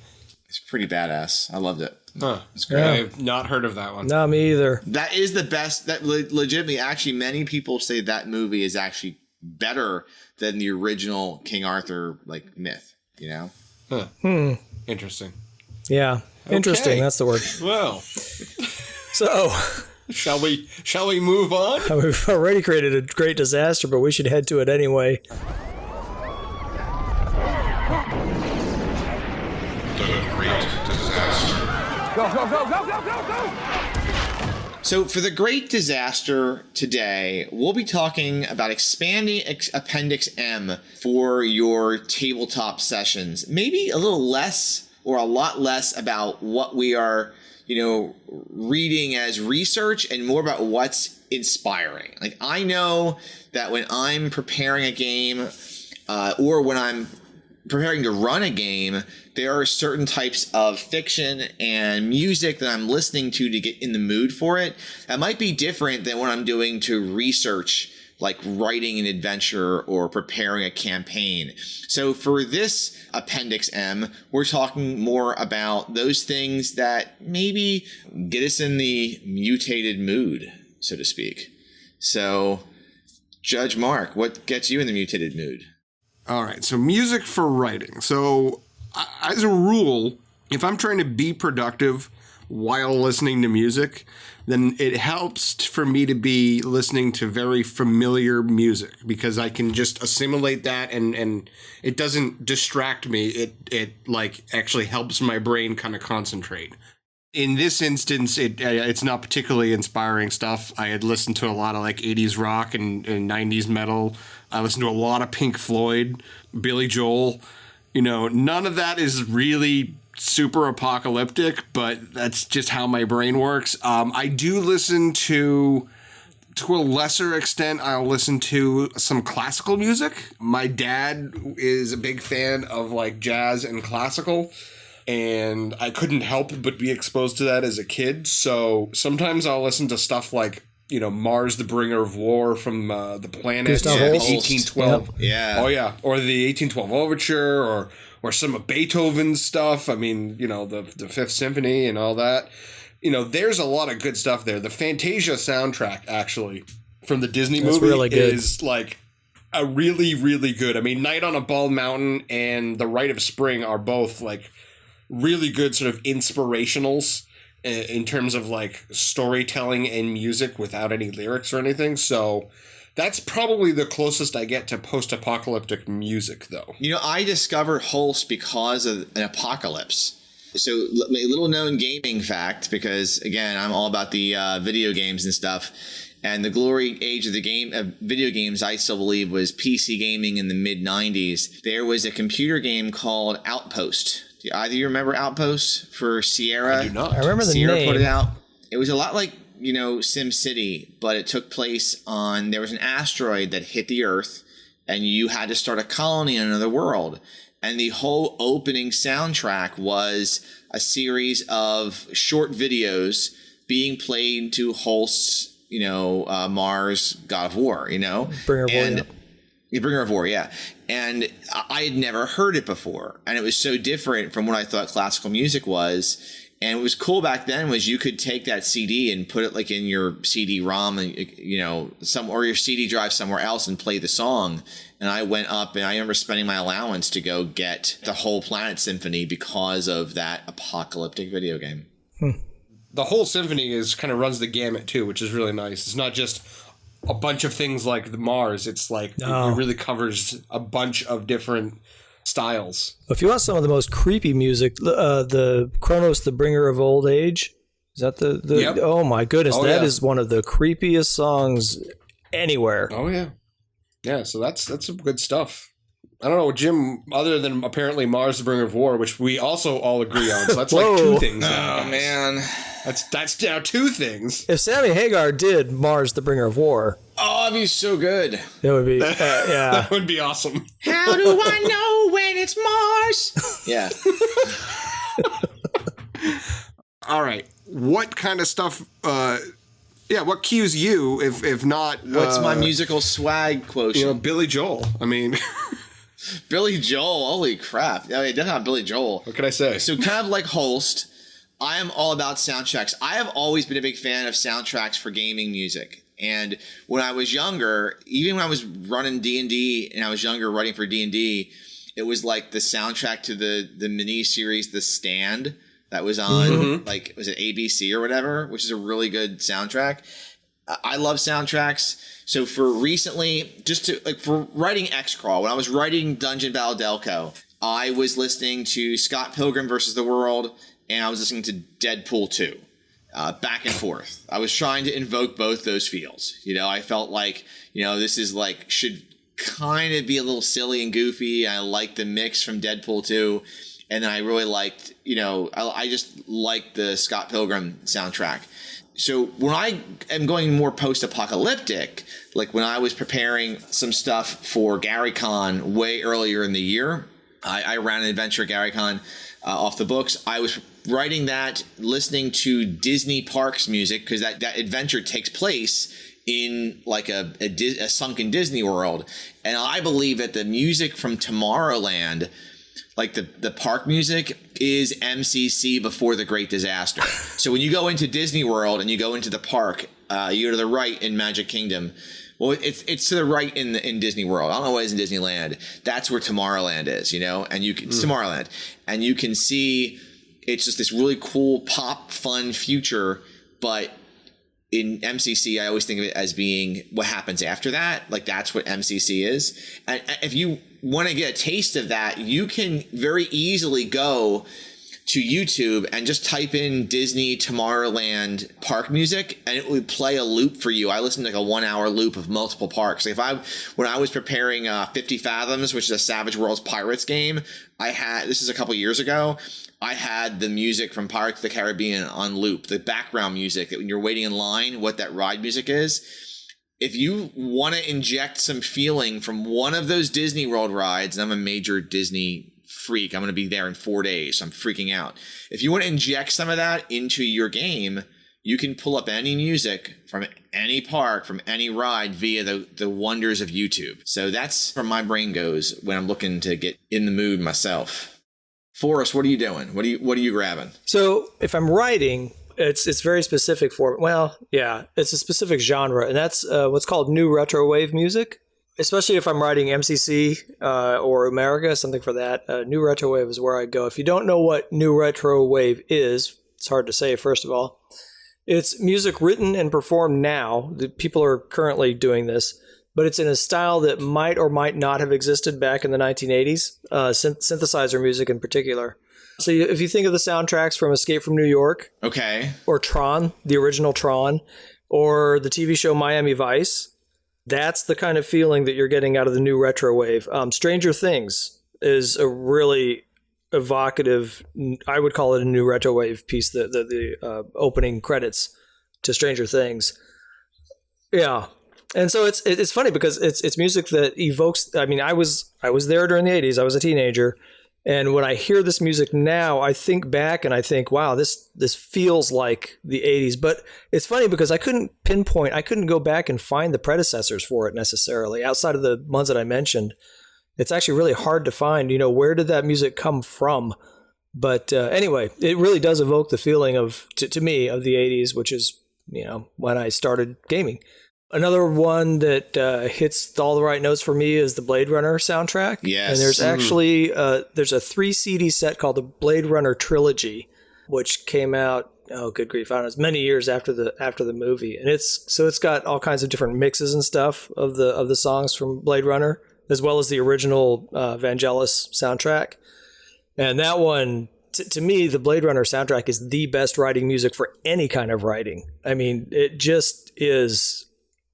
It's pretty badass. I loved it. Huh. It's great. Yeah. I've not heard of that one. No, me either. That is the best. That legitimately, actually, many people say that movie is actually better than the original King Arthur myth. Huh. Interesting. Yeah. Interesting, Okay. that's the word. Well, So, shall we move on? we've already created a great disaster, but we should head to it anyway. The Great Disaster. So for the Great Disaster today, we'll be talking about expanding Appendix M for your tabletop sessions. Maybe a little less or a lot less about what we are, reading as research and more about what's inspiring. Like, I know that when I'm preparing a game or when I'm preparing to run a game, there are certain types of fiction and music that I'm listening to get in the mood for it. That might be different than what I'm doing to research, like writing an adventure or preparing a campaign. So for this Appendix M, we're talking more about those things that maybe get us in the mutated mood, so to speak. So, Judge Mark, what gets you in the mutated mood? All right, so music for writing. So, as a rule, if I'm trying to be productive while listening to music, then it helps for me to be listening to very familiar music because I can just assimilate that and it doesn't distract me. It actually helps my brain kind of concentrate. In this instance, it's not particularly inspiring stuff. I had listened to a lot of 80s rock and 90s metal. I listened to a lot of Pink Floyd, Billy Joel. None of that is really super apocalyptic, but that's just how my brain works. I do listen to to a lesser extent, I'll listen to some classical music. My dad is a big fan of like jazz and classical, and I couldn't help but be exposed to that as a kid. So sometimes I'll listen to stuff like, you know, Mars, the Bringer of War from the Planets, Gustav Holst. 1812. Yeah. Oh, yeah. Or the 1812 Overture, or some of Beethoven's stuff. I mean, you know, the Fifth Symphony and all that. You know, there's a lot of good stuff there. The Fantasia soundtrack, actually, from the Disney movie really good. is like a really, really good. I mean, Night on a Bald Mountain and The Rite of Spring are both like really good sort of inspirationals in terms of like storytelling and music without any lyrics or anything. So that's probably the closest I get to post-apocalyptic music, though. You know, I discovered Holst because of an apocalypse. So, a little known gaming fact, because again, I'm all about the video games and stuff. And the glory age of the video games, I still believe, was PC gaming in the mid '90s. There was a computer game called Outpost. Do either of you remember Outpost for Sierra? I do not. I remember the Sierra name. put it out. It was a lot like, you know, Sim City, but it took place on, there was an asteroid that hit the Earth, and you had to start a colony in another world. And the whole opening soundtrack was a series of short videos being played to Holst's, you know, Mars, God of War, you know? Bringer of War, yeah. The Bringer of War, yeah. And I had never heard it before. And it was so different from what I thought classical music was. And what was cool back then was you could take that CD and put it like in your CD-ROM, and, you know, or your CD drive somewhere else and play the song. And I went up and I remember spending my allowance to go get the whole Planet Symphony because of that apocalyptic video game. The whole symphony is kind of runs the gamut too, which is really nice. It's not just a bunch of things like the Mars. It's like it really covers a bunch of different styles. If you want some of the most creepy music, the Kronos, the Bringer of Old Age, is that the Yep. Oh my goodness, Oh, that yeah. is one of the creepiest songs anywhere. Oh yeah, yeah. So that's some good stuff. I don't know, Jim. Other than apparently Mars, the Bringer of War, which we also all agree on. So that's like Whoa. 2 things. Now, Oh, guys. man. That's now 2 things. If Sammy Hagar did Mars, the Bringer of War, Oh, that'd be so good. it would be yeah. That would be awesome. How do I know when it's Mars? Yeah. All right. What kind of stuff? What cues you? If not, What's my musical swag quotient? You know, Billy Joel. I mean, Billy Joel, holy crap. Oh, yeah, definitely not Billy Joel. what can I say? So kind of like Holst, I am all about soundtracks. I have always been a big fan of soundtracks for gaming music. And when I was younger, even when I was running D&D and I was younger writing for D&D, it was like the soundtrack to the mini series The Stand that was on, like, was it ABC or whatever, which is a really good soundtrack. I love soundtracks. So for recently, for writing X-Crawl, when I was writing Dungeon Battle Delco, I was listening to Scott Pilgrim vs. the World, and I was listening to Deadpool 2. Back and forth. I was trying to invoke both those feels. You know, I felt like, you know, this is like, should kind of be a little silly and goofy. I liked the mix from Deadpool 2. And then I really liked, you know, I just liked the Scott Pilgrim soundtrack. So when I am going more post-apocalyptic, like when I was preparing some stuff for GaryCon way earlier in the year, I ran an adventure at GaryCon off the books. I was writing that, listening to Disney Parks music, because that adventure takes place in like a sunken Disney World. And I believe that the music from Tomorrowland, like the park music, is MCC before the Great Disaster. So when you go into Disney World and you go into the park, you go to the right in Magic Kingdom. Well, it's to the right in Disney World. I don't know what it is in Disneyland. That's where Tomorrowland is, you know? And it's Tomorrowland. And you can see it's just this really cool pop fun future, but in MCC, I always think of it as being what happens after that. Like, that's what MCC is. And if you want to get a taste of that, you can very easily go to YouTube and just type in Disney Tomorrowland park music, and it would play a loop for you. I listened to like a 1 hour loop of multiple parks. Like when I was preparing 50 Fathoms, which is a Savage Worlds Pirates game, this is a couple years ago, I had the music from Pirates of the Caribbean on loop, the background music that when you're waiting in line, what that ride music is. if you want to inject some feeling from one of those Disney World rides, and I'm a major Disney freak, I'm going to be there in 4 days, so I'm freaking out. If you want to inject some of that into your game, you can pull up any music from any park, from any ride via the wonders of YouTube. So that's where my brain goes when I'm looking to get in the mood myself. Forrest, what are you doing? What are you grabbing? So if I'm writing, it's very specific for, well, yeah, it's a specific genre, and that's what's called new retro wave music. Especially if I'm writing MCC or Umerica, something for that. New retro wave is where I go. If you don't know what new retro wave is, it's hard to say, first of all. It's music written and performed now. The people are currently doing this, but it's in a style that might or might not have existed back in the 1980s, synthesizer music in particular. So if you think of the soundtracks from Escape from New York, okay, or Tron, the original Tron, or the TV show Miami Vice, that's the kind of feeling that you're getting out of the new retro wave. Stranger Things is a really evocative, I would call it a new retro wave piece, the opening credits to Stranger Things. Yeah. And so it's funny because it's music that evokes, I mean, I was there during the 80s. I was a teenager. And when I hear this music now, I think back and I think, wow, this feels like the 80s. But it's funny because I couldn't go back and find the predecessors for it necessarily outside of the ones that I mentioned. It's actually really hard to find, where did that music come from? But anyway, it really does evoke the feeling of, to me, of the 80s, which is, when I started gaming. Another one that hits all the right notes for me is the Blade Runner soundtrack. Yes. And there's actually, there's a 3 CD set called the Blade Runner Trilogy, which came out, oh, good grief, I don't know, it's many years after the movie. And it's got all kinds of different mixes and stuff of the songs from Blade Runner, as well as the original Vangelis soundtrack. And that one, to me, the Blade Runner soundtrack is the best writing music for any kind of writing. I mean, it just is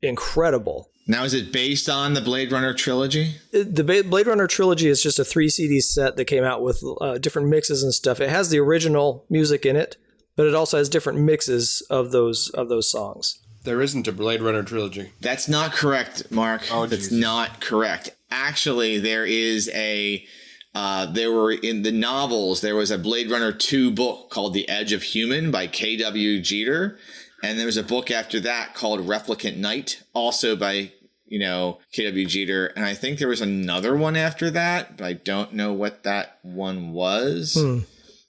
incredible. Now, is it based on the Blade Runner trilogy? The Blade Runner trilogy is just a 3 CD set that came out with different mixes and stuff. It has the original music in it, but it also has different mixes of those songs. There isn't a Blade Runner trilogy. That's not correct, Mark. Oh, that's Jesus. not correct. Actually, there is there were in the novels, there was a Blade Runner 2 book called The Edge of Human by K.W. Jeter. And there was a book after that called Replicant Night, also by, K.W. Jeter. And I think there was another one after that, but I don't know what that one was.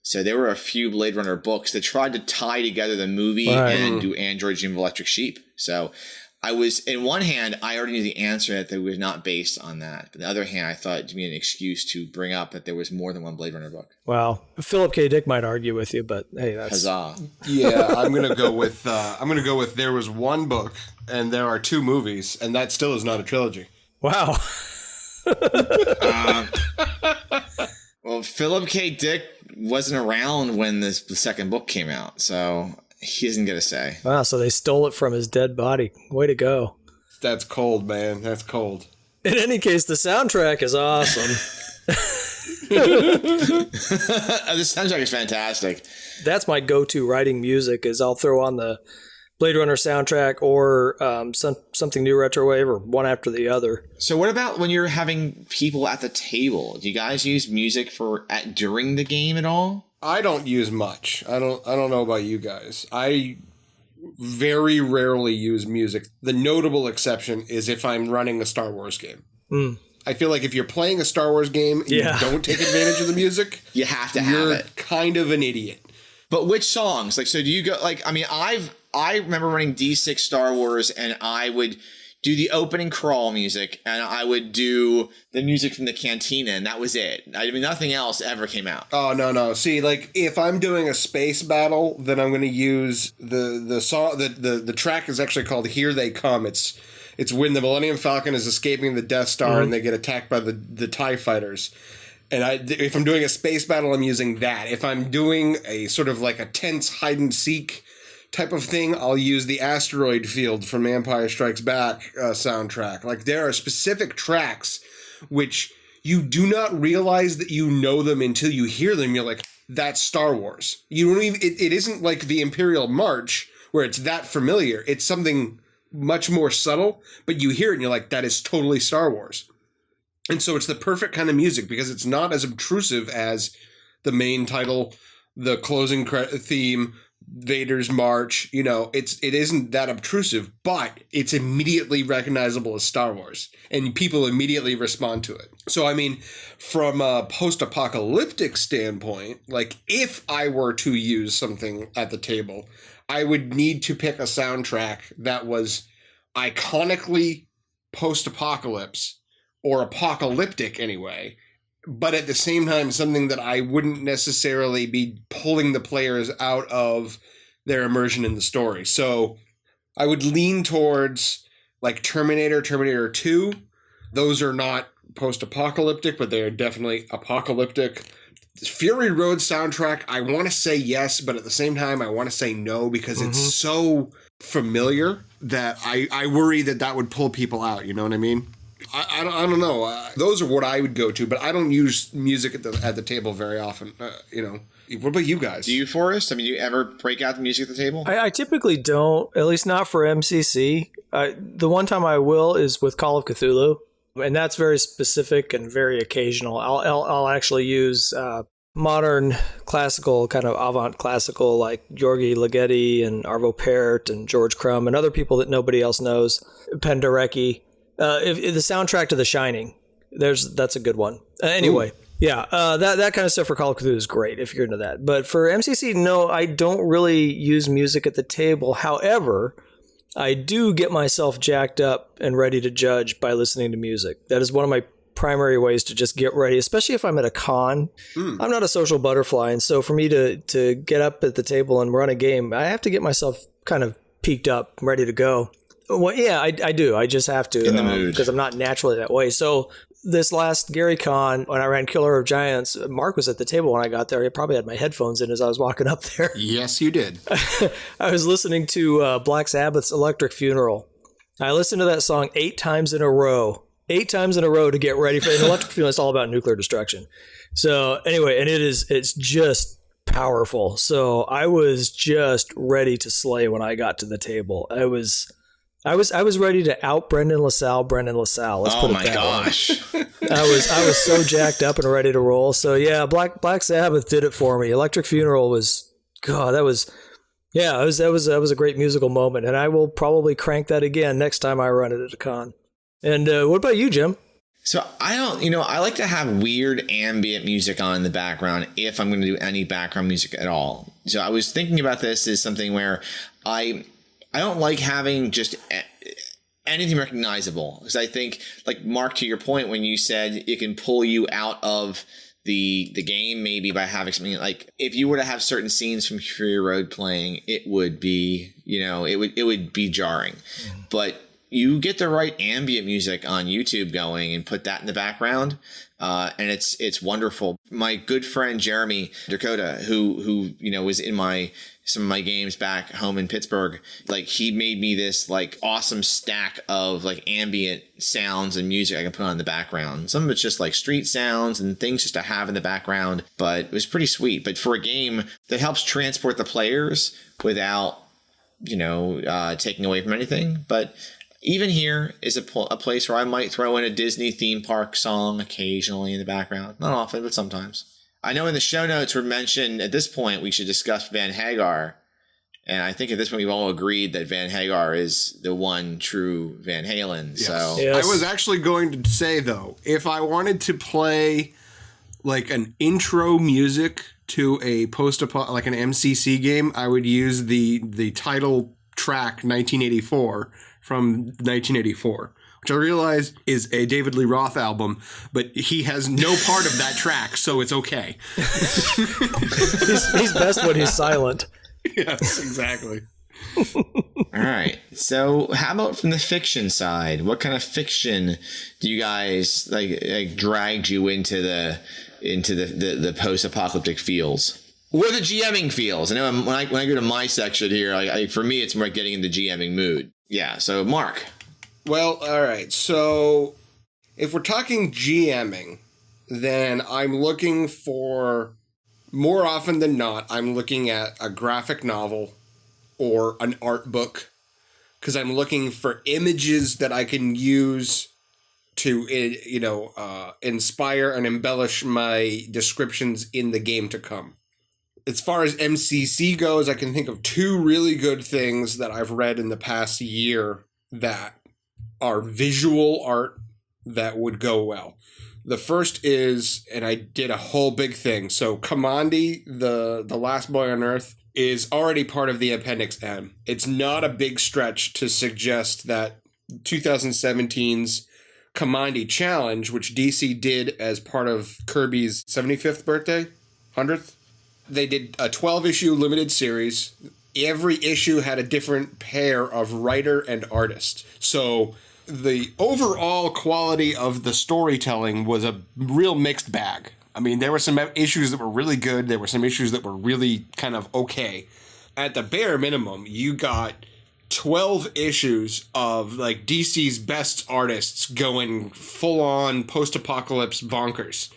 So there were a few Blade Runner books that tried to tie together the movie and do Android Dream of Electric Sheep. So in one hand, I already knew the answer that they was not based on that. But on the other hand, I thought it'd be an excuse to bring up that there was more than one Blade Runner book. Wow. Philip K. Dick might argue with you, but hey, that's... Huzzah. Yeah, I'm gonna go with there was one book and there are 2 movies, and that still is not a trilogy. Wow. Well, Philip K. Dick wasn't around when the second book came out, so he doesn't get a say. Wow, so they stole it from his dead body. Way to go. That's cold, man. That's cold. In any case, the soundtrack is awesome. The soundtrack is fantastic. That's my go-to writing music, is I'll throw on the Blade Runner soundtrack or something new retro wave or one after the other. So what about when you're having people at the table? Do you guys use music during the game at all? I don't use much. I don't know about you guys. I very rarely use music. The notable exception is if I'm running a Star Wars game. I feel like if you're playing a Star Wars game and you don't take advantage of the music, you have to have it. You're kind of an idiot. But which songs? So do you go I remember running D6 Star Wars, and I would do the opening crawl music, and I would do the music from the cantina, and that was it. I mean, nothing else ever came out. Oh, no. See, like, if I'm doing a space battle, then I'm going to use the song. The track is actually called "Here They Come." It's when the Millennium Falcon is escaping the Death Star and they get attacked by the TIE fighters. And if I'm doing a space battle, I'm using that. If I'm doing a sort of like a tense hide and seek type of thing, I'll use the asteroid field from Empire Strikes Back soundtrack. Like, there are specific tracks which you do not realize that you know them until you hear them. You're like, that's Star Wars. You don't even. It isn't like the Imperial March where it's that familiar. It's something much more subtle, but you hear it and you're like, that is totally Star Wars. And so it's the perfect kind of music because it's not as obtrusive as the main title, the closing theme, Vader's march. It isn't that obtrusive, but it's immediately recognizable as Star Wars, and people immediately respond to it. So, I mean, from a post-apocalyptic standpoint, like if I were to use something at the table, I would need to pick a soundtrack that was iconically post-apocalypse or apocalyptic anyway, but at the same time, something that I wouldn't necessarily be pulling the players out of their immersion in the story. So I would lean towards like Terminator 2. Those are not post-apocalyptic, but they are definitely apocalyptic. Fury Road soundtrack, I want to say yes, but at the same time, I want to say no because it's so familiar that I worry that would pull people out. You know what I mean? I don't know. Those are what I would go to, but I don't use music at the table very often. What about you guys? Do you, Forrest? I mean, do you ever break out the music at the table? I typically don't, at least not for MCC. The one time I will is with Call of Cthulhu, and that's very specific and very occasional. I'll actually use modern classical, kind of avant classical, like Georgi Ligeti and Arvo Pärt and George Crumb and other people that nobody else knows, Penderecki. If the soundtrack to The Shining, that's a good one. Anyway, yeah, that kind of stuff for Call of Cthulhu is great if you're into that. But for MCC, no, I don't really use music at the table. However, I do get myself jacked up and ready to judge by listening to music. That is one of my primary ways to just get ready, especially if I'm at a con. I'm not a social butterfly, and so for me to get up at the table and run a game, I have to get myself kind of peaked up, ready to go. Well, yeah, I do. I just have to in the mood because I'm not naturally that way. So this last Gary Con, when I ran Killer of Giants, Mark was at the table when I got there. He probably had my headphones in as I was walking up there. Yes, you did. I was listening to Black Sabbath's Electric Funeral. I listened to that song 8 times in a row. 8 times in a row to get ready for an Electric Funeral. It's all about nuclear destruction. So anyway, and it's just powerful. So I was just ready to slay when I got to the table. I was ready to out Brendan LaSalle. Let's put it that gosh. way. I was so jacked up and ready to roll. So yeah, Black Sabbath did it for me. Electric Funeral was, God, that was a great musical moment, and I will probably crank that again next time I run it at a con. And what about you, Jim? So I like to have weird ambient music on in the background if I'm going to do any background music at all. So I was thinking about this as something where I don't like having just anything recognizable, because I think, like Mark, to your point, when you said it can pull you out of the game maybe by having something like, if you were to have certain scenes from Fury Road playing, it would be, it would be jarring. But you get the right ambient music on YouTube going and put that in the background, and it's wonderful. My good friend Jeremy Dakota, who was in some of my games back home in Pittsburgh, like he made me this like awesome stack of like ambient sounds and music I can put on in the background. Some of it's just like street sounds and things just to have in the background, but it was pretty sweet. But for a game that helps transport the players without taking away from anything. But even here is a place where I might throw in a Disney theme park song occasionally in the background. Not often, but sometimes. I know in the show notes we're mentioned at this point we should discuss Van Hagar. And I think at this point we've all agreed that Van Hagar is the one true Van Halen. Yes. So Yes. I was actually going to say, though, if I wanted to play like an intro music to a like an MCC game, I would use the title track 1984 from 1984, which I realize is a David Lee Roth album, but he has no part of that track, so it's okay. He's best when he's silent. Yes, exactly. all right. So how about from the fiction side? What kind of fiction do you guys like dragged you into the post-apocalyptic feels? Or the GMing feels? I know when I go to my section here, for me, it's more getting in the GMing mood. Yeah, so Mark. Well, all right. So if we're talking GMing, then I'm looking for, more often than not, I'm looking at a graphic novel or an art book, because I'm looking for images that I can use to, inspire and embellish my descriptions in the game to come. As far as MCC goes, I can think of 2 really good things that I've read in the past year that are visual art that would go well. The first is, and I did a whole big thing, so Commandi, the last boy on Earth, is already part of the Appendix M. It's not a big stretch to suggest that 2017's Commandi Challenge, which DC did as part of Kirby's 75th birthday, 100th, they did a 12-issue limited series. Every issue had a different pair of writer and artist. So the overall quality of the storytelling was a real mixed bag. I mean, there were some issues that were really good. There were some issues that were really kind of okay. At the bare minimum, you got 12 issues of like DC's best artists going full-on post-apocalypse bonkers.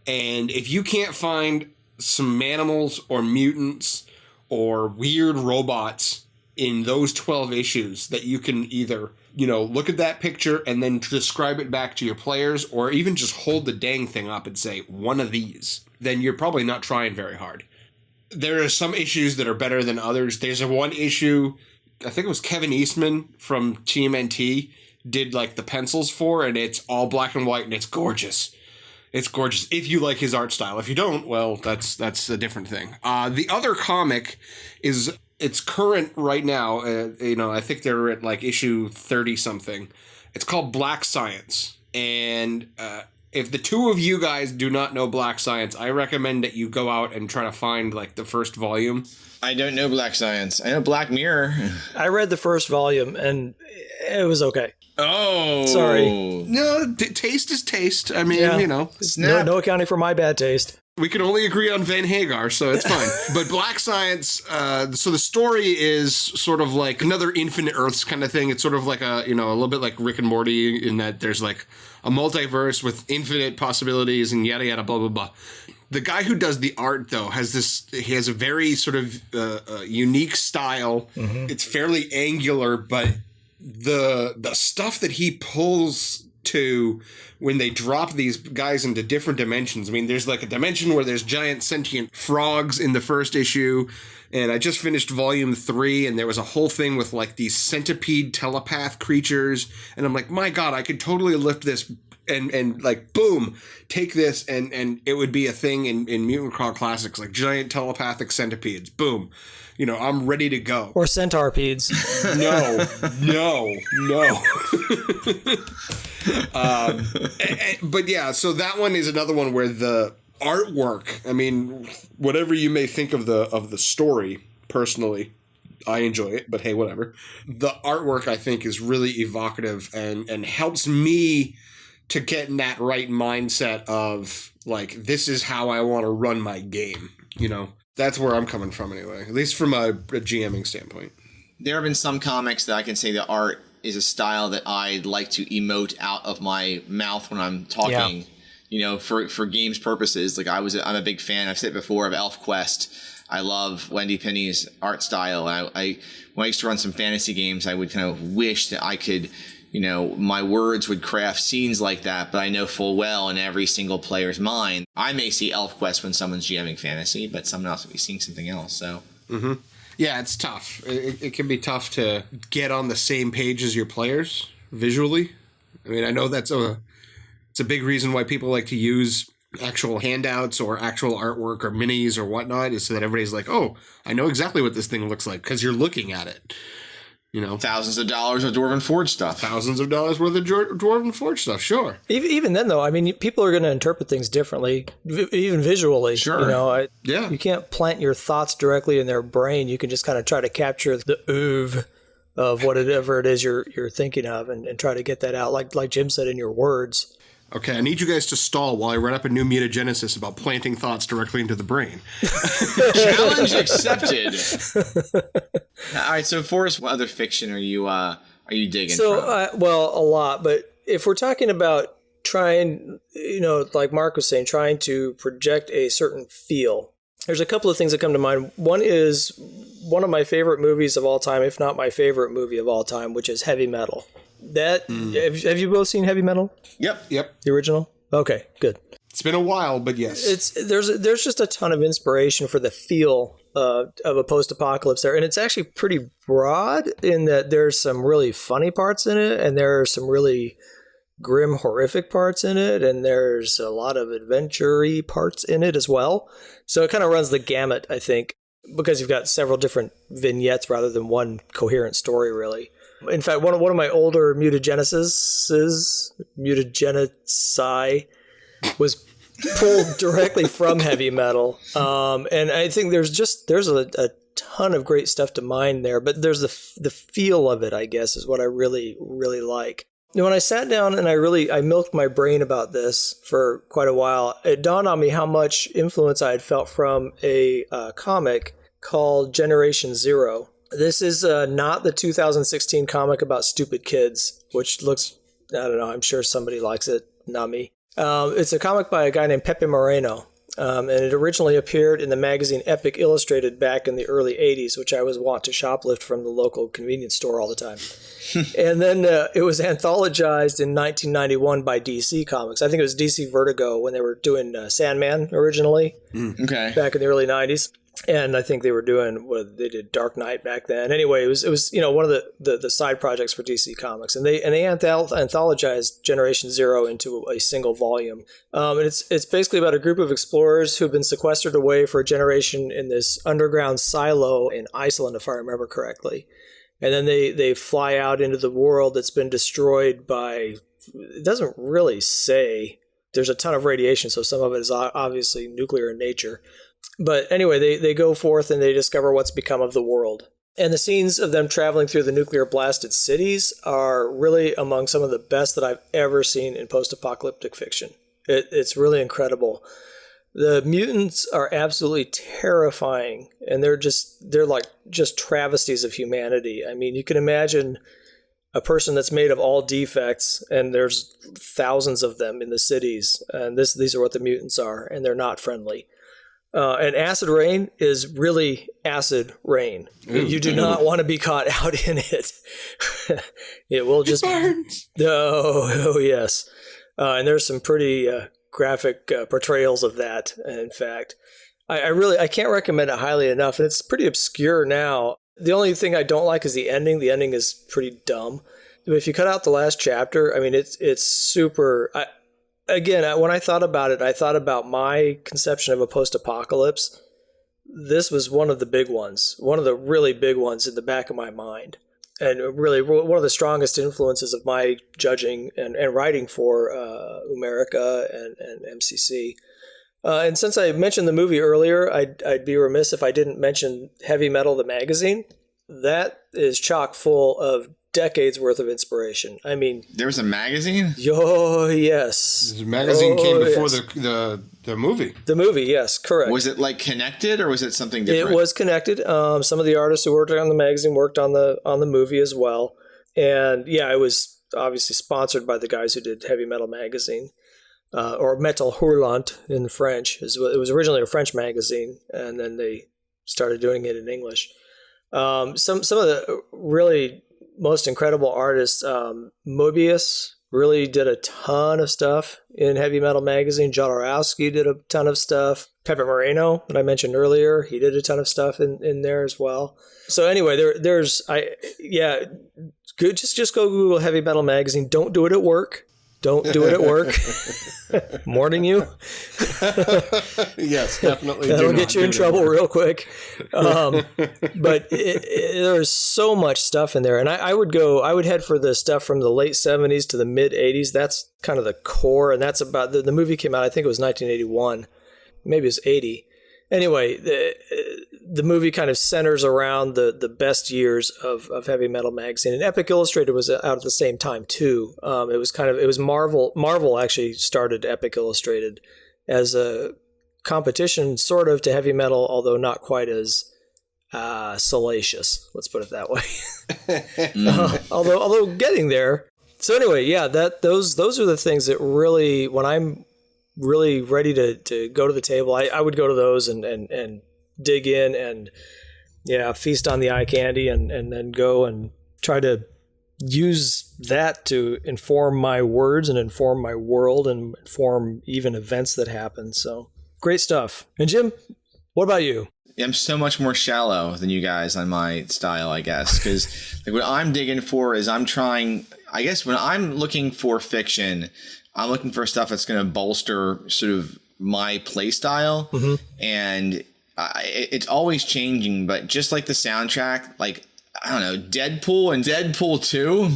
And if you can't find some animals or mutants or weird robots in those 12 issues that you can either, look at that picture and then describe it back to your players, or even just hold the dang thing up and say, one of these, then you're probably not trying very hard. There are some issues that are better than others. There's one issue, I think it was Kevin Eastman from TMNT did like the pencils for, and it's all black and white and it's gorgeous. It's gorgeous if you like his art style. If you don't, well, that's a different thing. The other comic is, it's current right now. I think they're at like issue 30-something. It's called Black Science. And if the 2 of you guys do not know Black Science, I recommend that you go out and try to find like the first volume. I don't know Black Science. I know Black Mirror. I read the first volume and it was okay. Oh, sorry. No, taste is taste. I mean, no accounting for my bad taste. We can only agree on Van Hagar, so it's fine. But Black Science, so the story is sort of like another Infinite Earths kind of thing. It's sort of like a little bit like Rick and Morty in that there's like a multiverse with infinite possibilities and yada yada blah blah blah. The guy who does the art, though, he has a very sort of unique style. Mm-hmm. It's fairly angular, but the stuff that he pulls to when they drop these guys into different dimensions. I mean, there's like a dimension where there's giant sentient frogs in the first issue, and I just finished volume 3, and there was a whole thing with like these centipede telepath creatures, and I'm like, my God, I could totally lift this and like, boom, take this, and it would be a thing in Mutant Crawl Classics, like giant telepathic centipedes, boom. I'm ready to go. Or centipedes. No. But yeah, so that one is another one where the artwork, I mean, whatever you may think of the story, personally, I enjoy it, but hey, whatever. The artwork, I think, is really evocative and helps me to get in that right mindset of, like, this is how I want to run my game, That's where I'm coming from anyway, at least from a GMing standpoint. There have been some comics that I can say the art is a style that I'd like to emote out of my mouth when I'm talking, for games purposes. Like I'm a big fan, I've said it before, of ElfQuest. I love Wendy Penny's art style. I when I used to run some fantasy games, I would kind of wish that I could, my words would craft scenes like that, but I know full well in every single player's mind, I may see ElfQuest when someone's GMing fantasy, but someone else will be seeing something else, so. Mm-hmm. Yeah, it's tough. It can be tough to get on the same page as your players visually. I mean, I know it's a big reason why people like to use actual handouts or actual artwork or minis or whatnot, is so that everybody's like, oh, I know exactly what this thing looks like, because you're looking at it. Thousands of dollars of Dwarven Forge stuff. Thousands of dollars worth of Dwarven Forge stuff, sure. Even then, though, I mean, people are going to interpret things differently, even visually. Sure. You can't plant your thoughts directly in their brain. You can just kind of try to capture the oeuvre of whatever it is you're thinking of and try to get that out, like Jim said, in your words. Okay, I need you guys to stall while I run up a new mutagenesis about planting thoughts directly into the brain. Challenge accepted. All right, so Forrest, what other fiction are you digging? So, well, a lot, but if we're talking about trying, like Mark was saying, trying to project a certain feel, there's a couple of things that come to mind. One is one of my favorite movies of all time, if not my favorite movie of all time, which is Heavy Metal. Have you both seen Heavy Metal? Yep. The original? Okay, good. It's been a while, but yes. There's just a ton of inspiration for the feel of a post-apocalypse there, and it's actually pretty broad in that there's some really funny parts in it, and there are some really grim, horrific parts in it, and there's a lot of adventure-y parts in it as well. So it kind of runs the gamut, I think, because you've got several different vignettes rather than one coherent story, really. In fact, one of my older mutagenesis was pulled directly from Heavy Metal, and I think there's a ton of great stuff to mine there. But there's the feel of it, I guess, is what I really like. When I sat down and I milked my brain about this for quite a while, it dawned on me how much influence I had felt from a comic called Generation Zero. This is not the 2016 comic about stupid kids, which looks, I don't know, I'm sure somebody likes it, not me. It's a comic by a guy named Pepe Moreno, and it originally appeared in the magazine Epic Illustrated back in the early 80s, which I was wont to shoplift from the local convenience store all the time. And then it was anthologized in 1991 by DC Comics. I think it was DC Vertigo when they were doing Sandman originally, back in the early 90s. And I think they were doing they did Dark Knight back then. Anyway, it was one of the side projects for DC Comics, and they anthologized Generation Zero into a single volume. And it's basically about a group of explorers who've been sequestered away for a generation in this underground silo in Iceland, if I remember correctly. And then they fly out into the world that's been destroyed by. It doesn't really say. There's a ton of radiation, so some of it is obviously nuclear in nature. But anyway, they go forth and they discover what's become of the world. And the scenes of them traveling through the nuclear blasted cities are really among some of the best that I've ever seen in post-apocalyptic fiction. It's really incredible. The mutants are absolutely terrifying, and they're like just travesties of humanity. I mean, you can imagine a person that's made of all defects, and there's thousands of them in the cities, and these are what the mutants are, and they're not friendly. And acid rain is really acid rain. You do not want to be caught out in it. It will just burns. Oh yes. And there's some pretty graphic portrayals of that. In fact, I can't recommend it highly enough. And it's pretty obscure now. The only thing I don't like is the ending. The ending is pretty dumb. If you cut out the last chapter, I mean, it's super. Again, when I thought about it, I thought about my conception of a post-apocalypse. This was one of the big ones, one of the really big ones in the back of my mind. And really one of the strongest influences of my judging and writing for Umerica and MCC. And since I mentioned the movie earlier, I'd be remiss if I didn't mention Heavy Metal, the magazine. That is chock full of decades worth of inspiration. I mean, there was a magazine? Oh, yes. The magazine came before the movie. The movie, yes, correct. Was it like connected, or was it something different? It was connected. Some of the artists who worked on the magazine worked on the movie as well. And yeah, it was obviously sponsored by the guys who did Heavy Metal magazine, or Metal Hurlant in French. It was originally a French magazine, and then they started doing it in English. Some of the really most incredible artists, Moebius really did a ton of stuff in Heavy Metal magazine. Jodorowsky did a ton of stuff. Pepe Moreno, that I mentioned earlier, he did a ton of stuff in there as well. So anyway, just go Google Heavy Metal magazine. Don't do it at work. Don't do it at work. Warning you. Yes, definitely. That'll get you in trouble real quick. But there's so much stuff in there. And I would head for the stuff from the late 70s to the mid 80s. That's kind of the core. And that's about, the movie came out, I think it was 1981. Maybe it was 80. Anyway, the movie kind of centers around the best years of Heavy Metal magazine, and Epic Illustrated was out at the same time too. It was Marvel. Marvel actually started Epic Illustrated as a competition, sort of, to Heavy Metal, although not quite as salacious. Let's put it that way. Although getting there. So anyway, yeah, those are the things that really, when I'm really ready to go to the table, I would go to those and dig in and Yeah, feast on the eye candy and then go and try to use that to inform my words and inform my world and inform even events that happen. So great stuff. And Jim, what about you? I'm so much more shallow than you guys on my style, I guess, because like what I'm digging for is I'm trying, I guess when I'm looking for fiction, I'm looking for stuff that's going to bolster sort of my play style. And it's always changing, but just like the soundtrack, like, I don't know, Deadpool and Deadpool 2,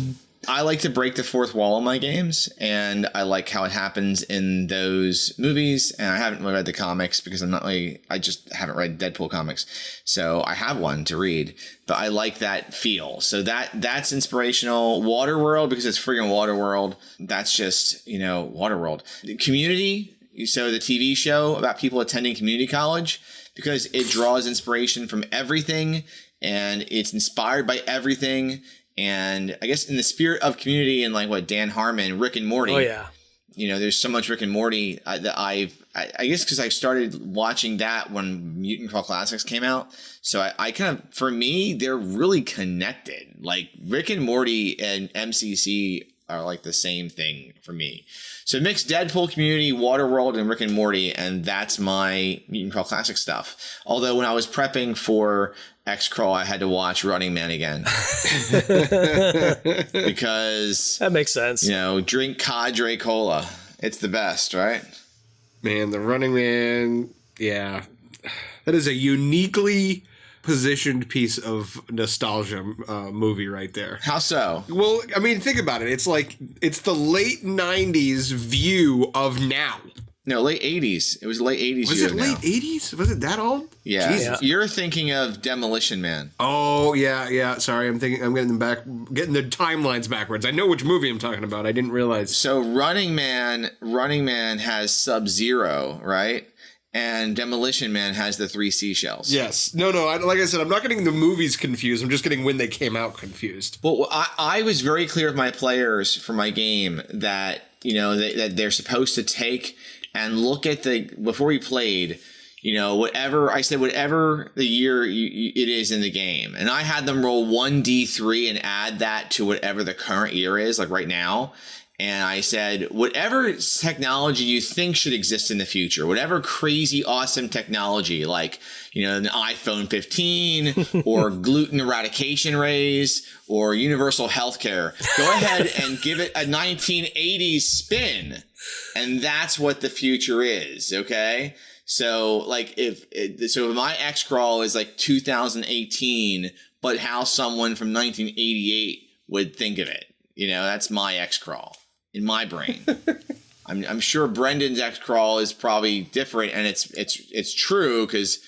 I like to break the fourth wall in my games, and I like how it happens in those movies. And I haven't read the comics because I just haven't read Deadpool comics. So I have one to read, but I like that feel. So that's inspirational. Waterworld, because it's friggin' Waterworld. That's just, Waterworld. The Community, so the TV show about people attending community college, because it draws inspiration from everything and it's inspired by everything. And I guess in the spirit of Community and like what Dan Harmon, Rick and Morty. Oh yeah. There's so much Rick and Morty that I guess because I started watching that when Mutant Crawl Classics came out. So I kind of, for me, they're really connected. Like Rick and Morty and MCC are like the same thing for me. So mix Deadpool, Community, Waterworld, and Rick and Morty, and that's my Mutant Crawl Classic stuff. Although when I was prepping for X-Crawl, I had to watch Running Man again. Because that makes sense. Drink Cadre Cola. It's the best, right? Man, the Running Man, yeah. That is a uniquely positioned piece of nostalgia movie right there. How so? Well, I mean, think about it. It's like, it's the late 90s view of now. No, late 80s. It was late 80s. Was it late 80s? Was it that old? Yeah. Jesus. You're thinking of Demolition Man. Oh, yeah. Sorry, I'm getting the timelines backwards. I know which movie I'm talking about. I didn't realize. So Running Man has Sub-Zero, right? And Demolition Man has the 3 seashells. Yes. No. Like I said, I'm not getting the movies confused. I'm just getting when they came out confused. Well, I was very clear with my players for my game that, that they're supposed to take and look at before we played, whatever the year it is in the game. And I had them roll 1d3 and add that to whatever the current year is, like right now. And I said, whatever technology you think should exist in the future, whatever crazy, awesome technology, like, an iPhone 15 or gluten eradication rays or universal healthcare, go ahead and give it a 1980s spin. And that's what the future is. Okay. So like if my X-Crawl is like 2018, but how someone from 1988 would think of it, that's my X-Crawl. In my brain. I'm sure Brendan's X-Crawl is probably different, and it's true because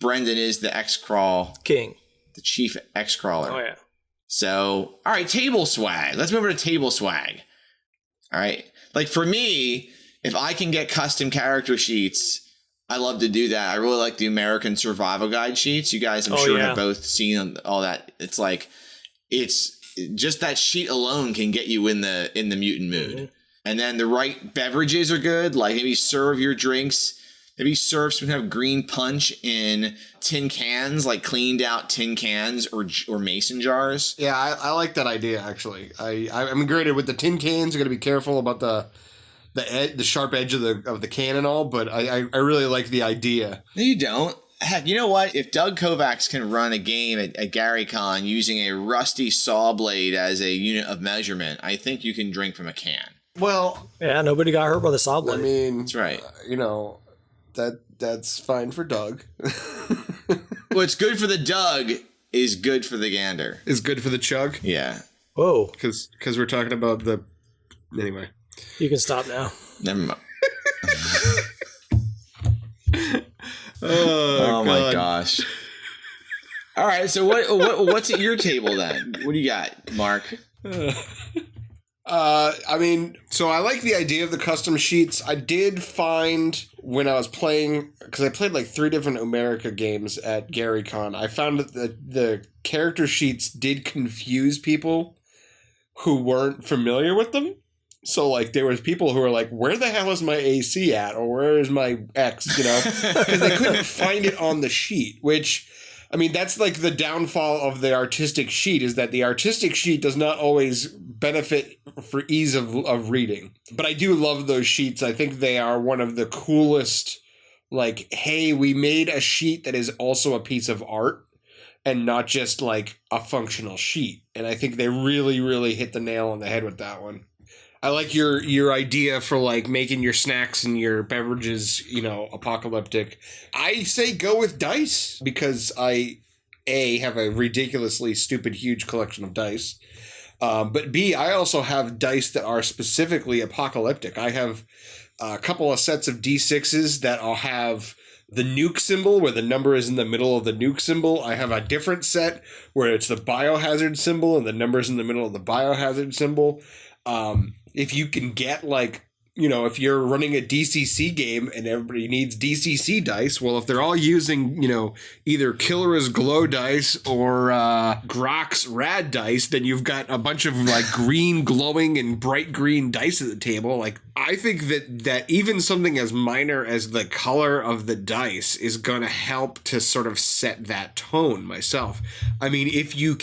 Brendan is the X-Crawl king, the chief X-Crawler. Oh yeah. So, all right, table swag. Let's move over to table swag. All right. Like for me, if I can get custom character sheets, I love to do that. I really like the American Survival Guide sheets. You guys, I'm sure, have both seen all that. It's like, it's just that sheet alone can get you in the mutant mood. Mm-hmm. And then the right beverages are good. Like maybe serve your drinks. Maybe serve some kind of green punch in tin cans, like cleaned out tin cans or mason jars. Yeah, I like that idea, actually. I'm great with the tin cans. You got to be careful about the sharp edge of the can and all, but I really like the idea. No, you don't. Heck, you know what? If Doug Kovacs can run a game at GaryCon using a rusty saw blade as a unit of measurement, I think you can drink from a can. Well, yeah, nobody got hurt by the saw blade. I mean, that's right. That's fine for Doug. What's good for the Doug is good for the gander. Is good for the chug? Yeah. Whoa. Because we're talking about the... Anyway. You can stop now. Never mind. Oh my gosh. All right, so what's at your table then? What do you got, Mark? I mean, so I like the idea of the custom sheets. I did find when I was playing, because I played like 3 different Umerica games at GaryCon, I found that the character sheets did confuse people who weren't familiar with them. So, like, there was people who were like, where the hell is my AC at? Or where is my X, Because they couldn't find it on the sheet, which I mean, that's like the downfall of the artistic sheet, is that the artistic sheet does not always benefit for ease of reading. But I do love those sheets. I think they are one of the coolest, like, hey, we made a sheet that is also a piece of art and not just like a functional sheet. And I think they really, really hit the nail on the head with that one. I like your idea for like making your snacks and your beverages, apocalyptic. I say go with dice because I, A, have a ridiculously stupid, huge collection of dice. But B, I also have dice that are specifically apocalyptic. I have a couple of sets of D6s that I'll have the nuke symbol where the number is in the middle of the nuke symbol. I have a different set where it's the biohazard symbol and the number is in the middle of the biohazard symbol. If you can get like, if you're running a DCC game and everybody needs DCC dice, well, if they're all using, either Killer's glow dice or Grok's rad dice, then you've got a bunch of like green glowing and bright green dice at the table. Like, I think that even something as minor as the color of the dice is going to help to sort of set that tone myself. I mean, if you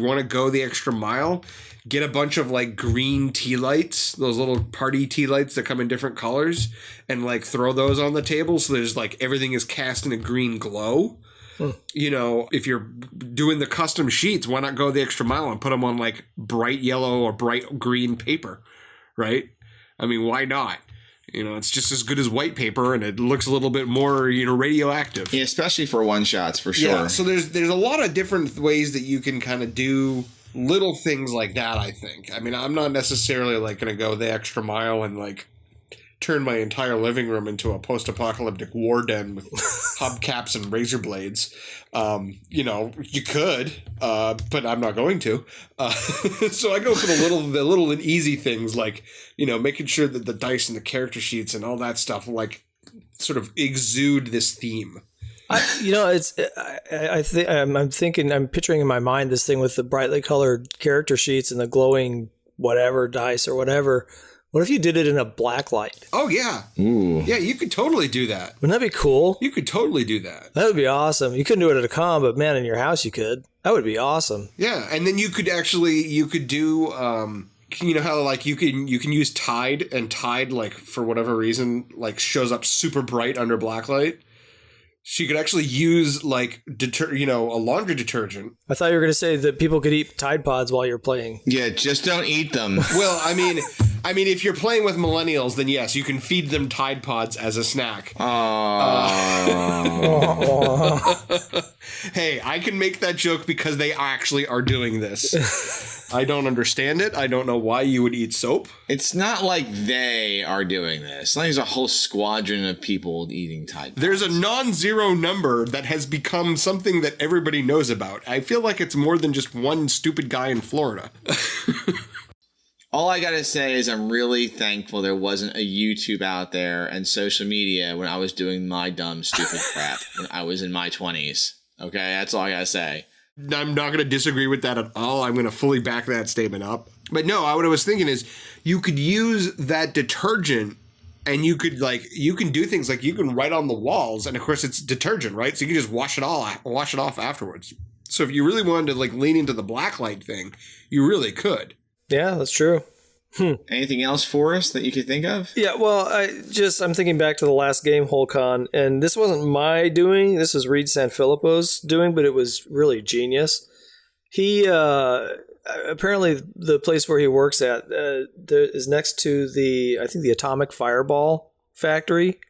want to go the extra mile, get a bunch of like green tea lights, those little party tea lights that come in different colors, and like throw those on the table so there's like everything is cast in a green glow. If you're doing the custom sheets, why not go the extra mile and put them on like bright yellow or bright green paper, right? I mean, why not? It's just as good as white paper, and it looks a little bit more, radioactive. Yeah, especially for one-shots, for sure. Yeah, so there's a lot of different ways that you can kind of do little things like that, I think. I mean, I'm not necessarily like going to go the extra mile and like turn my entire living room into a post-apocalyptic war den with hubcaps and razor blades. You could, but I'm not going to. So I go for the little and easy things, like, making sure that the dice and the character sheets and all that stuff like sort of exude this theme. I'm picturing in my mind this thing with the brightly colored character sheets and the glowing whatever dice or whatever. What if you did it in a black light? Oh, yeah. Ooh. Yeah, you could totally do that. Wouldn't that be cool? You could totally do that. That would be awesome. You couldn't do it at a con, but man, in your house you could. That would be awesome. Yeah, and then you could do how like you can use Tide, and Tide, like, for whatever reason, like shows up super bright under blacklight. She could actually use like a laundry detergent. I thought you were going to say that people could eat Tide Pods while you're playing. Yeah, just don't eat them. Well, I mean, if you're playing with millennials, then yes, you can feed them Tide Pods as a snack. Hey, I can make that joke because they actually are doing this. I don't understand it. I don't know why you would eat soap. It's not like they are doing this. There's a whole squadron of people eating Tide Pods. There's a non-zero number that has become something that everybody knows about. I feel like it's more than just one stupid guy in Florida. All I gotta say is I'm really thankful there wasn't a YouTube out there and social media when I was doing my dumb, stupid crap when I was in my 20s. Okay, that's all I gotta say. I'm not going to disagree with that at all. I'm going to fully back that statement up. But no, what I was thinking is you could use that detergent, and you can do things like you can write on the walls, and of course it's detergent, right? So you can just wash it off afterwards. So if you really wanted to like lean into the blacklight thing, you really could. Yeah, that's true. Anything else for us that you could think of? Yeah, well, I'm thinking back to the last game, Holcon, and this wasn't my doing. This was Reed Sanfilippo's doing, but it was really genius. He apparently the place where he works at is next to the Atomic Fireball factory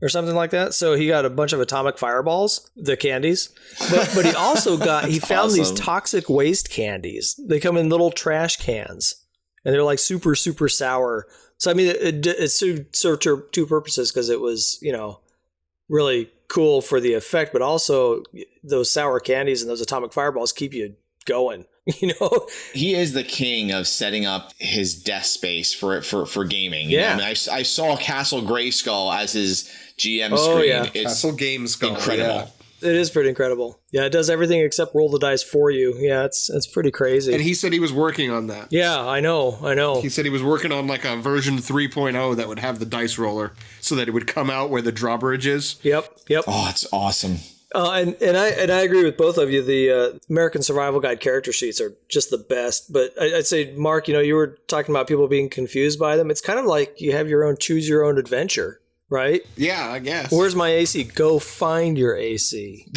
or something like that. So he got a bunch of atomic fireballs, the candies, but he also found these toxic waste candies. They come in little trash cans. And they're like super, super sour. So, I mean, it served two purposes because it was, really cool for the effect, but also those sour candies and those atomic fireballs keep you going, He is the king of setting up his desk space for gaming. Yeah. I mean, I saw Castle Grayskull as his GM screen. Yeah. It's Castle Gameskull. Incredible. Yeah. It is pretty incredible. Yeah, it does everything except roll the dice for you. Yeah, it's pretty crazy. And he said he was working on that. Yeah, I know. He said he was working on like a version 3.0 that would have the dice roller so that it would come out where the drawbridge is. Yep. Oh, it's awesome. And I agree with both of you. The American Survival Guide character sheets are just the best. But I'd say, Mark, you were talking about people being confused by them. It's kind of like you have your own choose your own adventure, right? Yeah, I guess. Where's my AC? Go find your AC.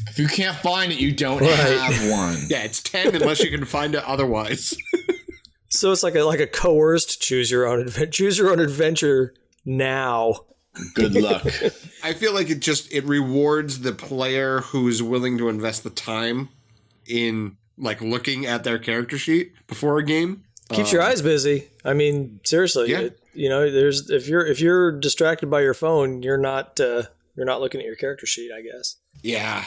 If you can't find it, you don't have one. Yeah, it's 10 unless you can find it otherwise. So it's like a coerced choose your own adventure now. Good luck. I feel like it rewards the player who's willing to invest the time in like looking at their character sheet before a game. Keeps your eyes busy. I mean, seriously, Yeah. If you're distracted by your phone, you're not looking at your character sheet, I guess. Yeah.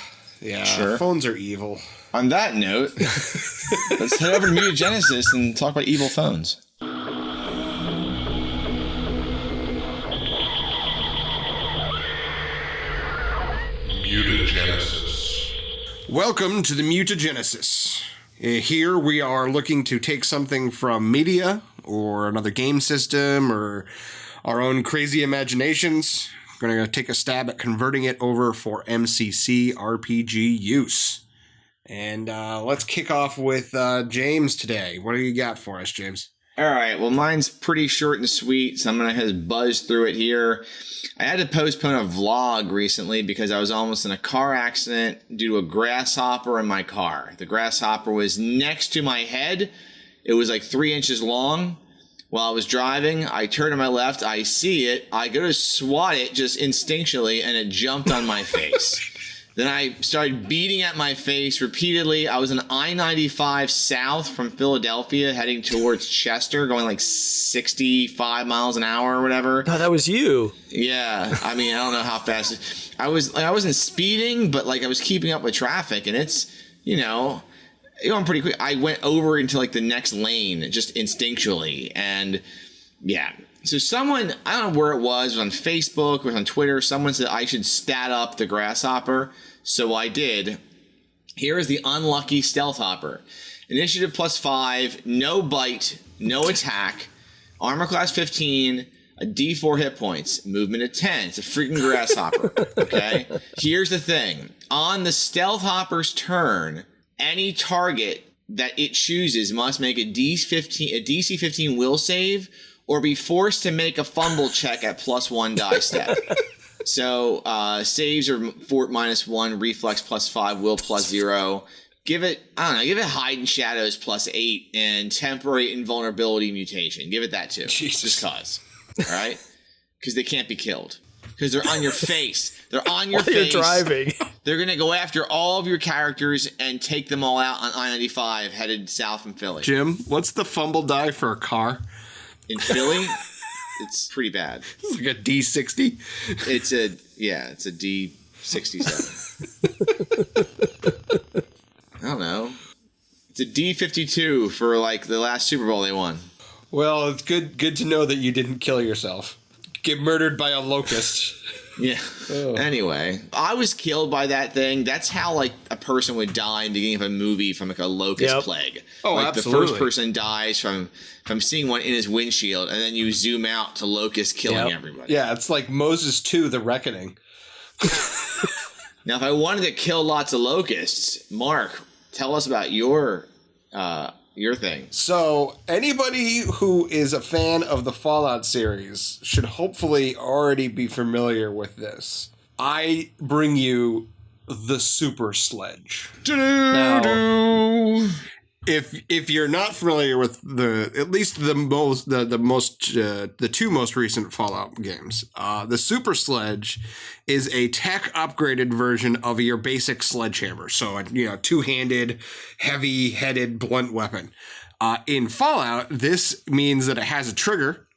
Sure. Phones are evil. On that note, let's head over to Mutagenesis and talk about evil phones. Mutagenesis. Welcome to the Mutagenesis. Here we are looking to take something from media or another game system or our own crazy imaginations. We're going to take a stab at converting it over for MCC RPG use. And let's kick off with James today. What do you got for us, James? All right. Well, mine's pretty short and sweet, so I'm going to just buzz through it here. I had to postpone a vlog recently because I was almost in a car accident due to a grasshopper in my car. The grasshopper was next to my head. It was like 3 inches long. While I was driving, I turn to my left, I see it, I go to swat it just instinctually, and it jumped on my face. Then I started beating at my face repeatedly. I was on I-95 south from Philadelphia heading towards Chester, going like 65 miles an hour or whatever. No, that was you. Yeah, I mean, I don't know how fast. I wasn't speeding, but like I was keeping up with traffic, and it's, going pretty quick. I went over into like the next lane just instinctually, and yeah. So someone, I don't know where it was on Facebook or on Twitter, someone said I should stat up the grasshopper. So I did. Here is the unlucky stealth hopper. Initiative +5, no bite, no attack, armor class 15, a D4 hit points, movement of 10. It's a freaking grasshopper. Okay? Here's the thing. On the stealth hopper's turn, any target that it chooses must make a DC 15 will save or be forced to make a fumble check at +1 die stat. So saves are fort -1, reflex +5, will +0. Give it hide and shadows +8 and temporary invulnerability mutation. Give it that too. Jesus. Just cause. All right? Because they can't be killed. Because they're on your face. They're on your While face. you're driving. They're going to go after all of your characters and take them all out on I-95 headed south from Philly. Jim, what's the fumble die for a car? In Philly, it's pretty bad. It's like a D60? It's a D67. I don't know. It's a D52 for like the last Super Bowl they won. Well, it's good to know that you didn't kill yourself. Get murdered by a locust. Yeah. Oh. Anyway, I was killed by that thing. That's how like a person would die in the beginning of a movie from like a locust plague. Oh, like absolutely. The first person dies from seeing one in his windshield, and then you zoom out to locusts killing everybody. Yeah, it's like Moses 2, The Reckoning. Now, if I wanted to kill lots of locusts, Mark, tell us about your thing. So, anybody who is a fan of the Fallout series should hopefully already be familiar with this. I bring you the Super Sledge. Now, if you're not familiar with the two most recent Fallout games, the Super Sledge is a tech upgraded version of your basic sledgehammer. So a two-handed, heavy-headed, blunt weapon. In Fallout, this means that it has a trigger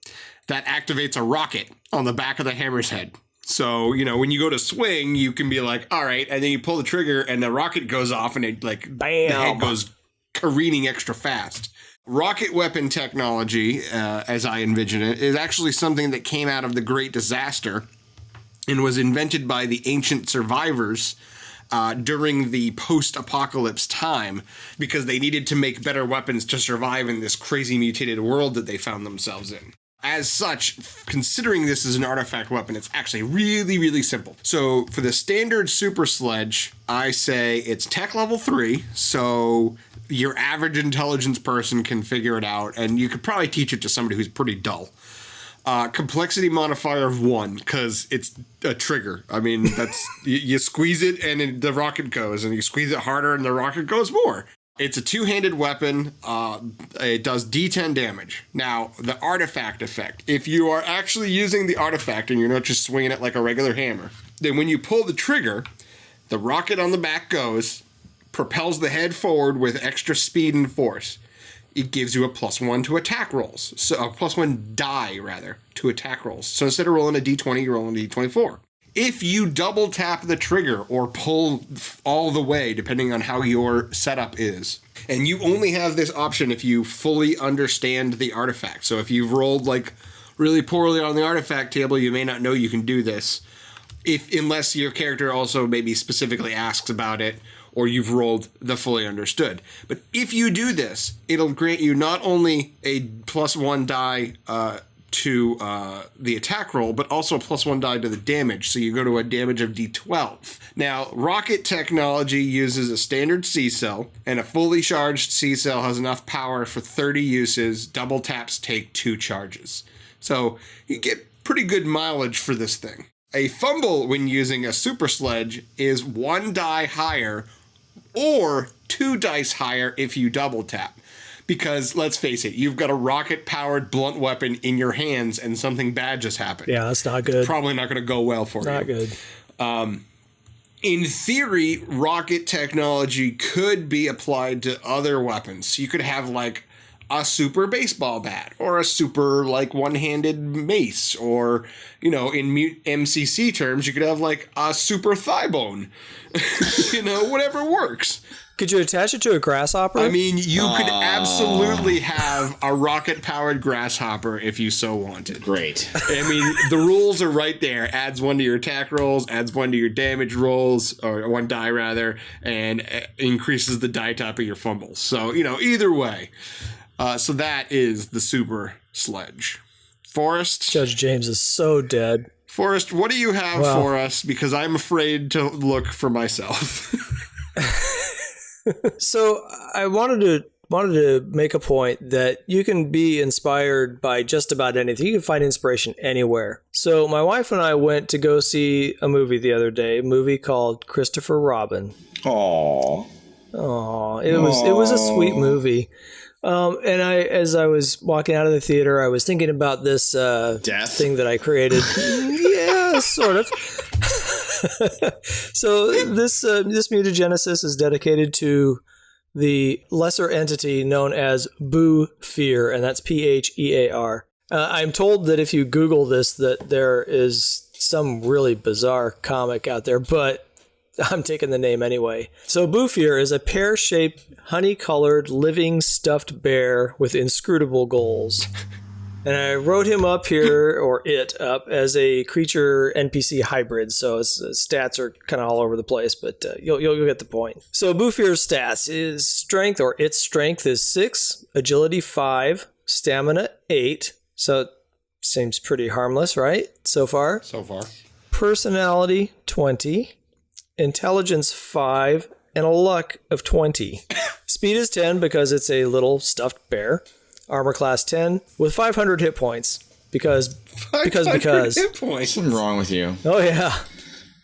that activates a rocket on the back of the hammer's head. So, when you go to swing, you can be like, all right, and then you pull the trigger and the rocket goes off and it like bam, the head goes careening extra fast. Rocket weapon technology, as I envision it, is actually something that came out of the Great Disaster and was invented by the ancient survivors during the post-apocalypse time because they needed to make better weapons to survive in this crazy mutated world that they found themselves in. As such, considering this is an artifact weapon, it's actually really, really simple. So for the standard super sledge, I say it's tech level 3, so your average intelligence person can figure it out, and you could probably teach it to somebody who's pretty dull. Complexity modifier of 1, because it's a trigger. I mean, that's you squeeze it and the rocket goes, and you squeeze it harder and the rocket goes more. It's a two-handed weapon. It does D10 damage. Now, the artifact effect. If you are actually using the artifact and you're not just swinging it like a regular hammer, then when you pull the trigger, the rocket on the back goes, propels the head forward with extra speed and force. It gives you a +1 to attack rolls. So a +1 die, rather, to attack rolls. So instead of rolling a D20, you're rolling a D24. If you double tap the trigger or pull all the way, depending on how your setup is, and you only have this option if you fully understand the artifact. So if you've rolled like really poorly on the artifact table, you may not know you can do this. Unless your character also maybe specifically asks about it, or you've rolled the fully understood. But if you do this, it'll grant you not only a +1 die to the attack roll, but also a +1 die to the damage. So you go to a damage of D12. Now, rocket technology uses a standard C-cell, and a fully charged C-cell has enough power for 30 uses. Double taps take 2 charges. So you get pretty good mileage for this thing. A fumble when using a super sledge is 1 die higher or 2 dice higher if you double tap. Because, let's face it, you've got a rocket-powered blunt weapon in your hands and something bad just happened. Yeah, that's not good. Probably not going to go well for you. Not good. In theory, rocket technology could be applied to other weapons. You could have, like, a super baseball bat, or a super, like, one-handed mace, or, you know, in MCC terms, you could have, like, a super thigh bone. You know, whatever works. Could you attach it to a grasshopper? I mean, you could absolutely have a rocket-powered grasshopper if you so wanted. Great. I mean, the rules are right there. Adds 1 to your attack rolls, adds 1 to your damage rolls, or 1 die rather, and increases the die type of your fumbles. So, you know, either way. So that is the super sledge. Forrest? Judge James is so dead. Forrest, what do you have for us? Because I'm afraid to look for myself. So I wanted to make a point that you can be inspired by just about anything. You can find inspiration anywhere. So my wife and I went to go see a movie the other day, a movie called Christopher Robin. Aww. It was a sweet movie. And as I was walking out of the theater, I was thinking about this thing that I created. Yeah, sort of. So this mutagenesis is dedicated to the lesser entity known as Boo Fear, and that's Phear. I'm told that if you Google this, that there is some really bizarre comic out there, but I'm taking the name anyway. So Boo Fear is a pear-shaped, honey-colored, living stuffed bear with inscrutable goals. And I wrote him up here, or it up, as a creature NPC hybrid. So his stats are kind of all over the place, but you'll get the point. So Boo Fear's stats is strength, or its strength is 6, agility 5, stamina 8. So it seems pretty harmless, right? So far. Personality 20, intelligence 5, and a luck of 20. Speed is 10 because it's a little stuffed bear. Armor class 10 with 500 hit points because hit points. Something wrong with you. Oh yeah.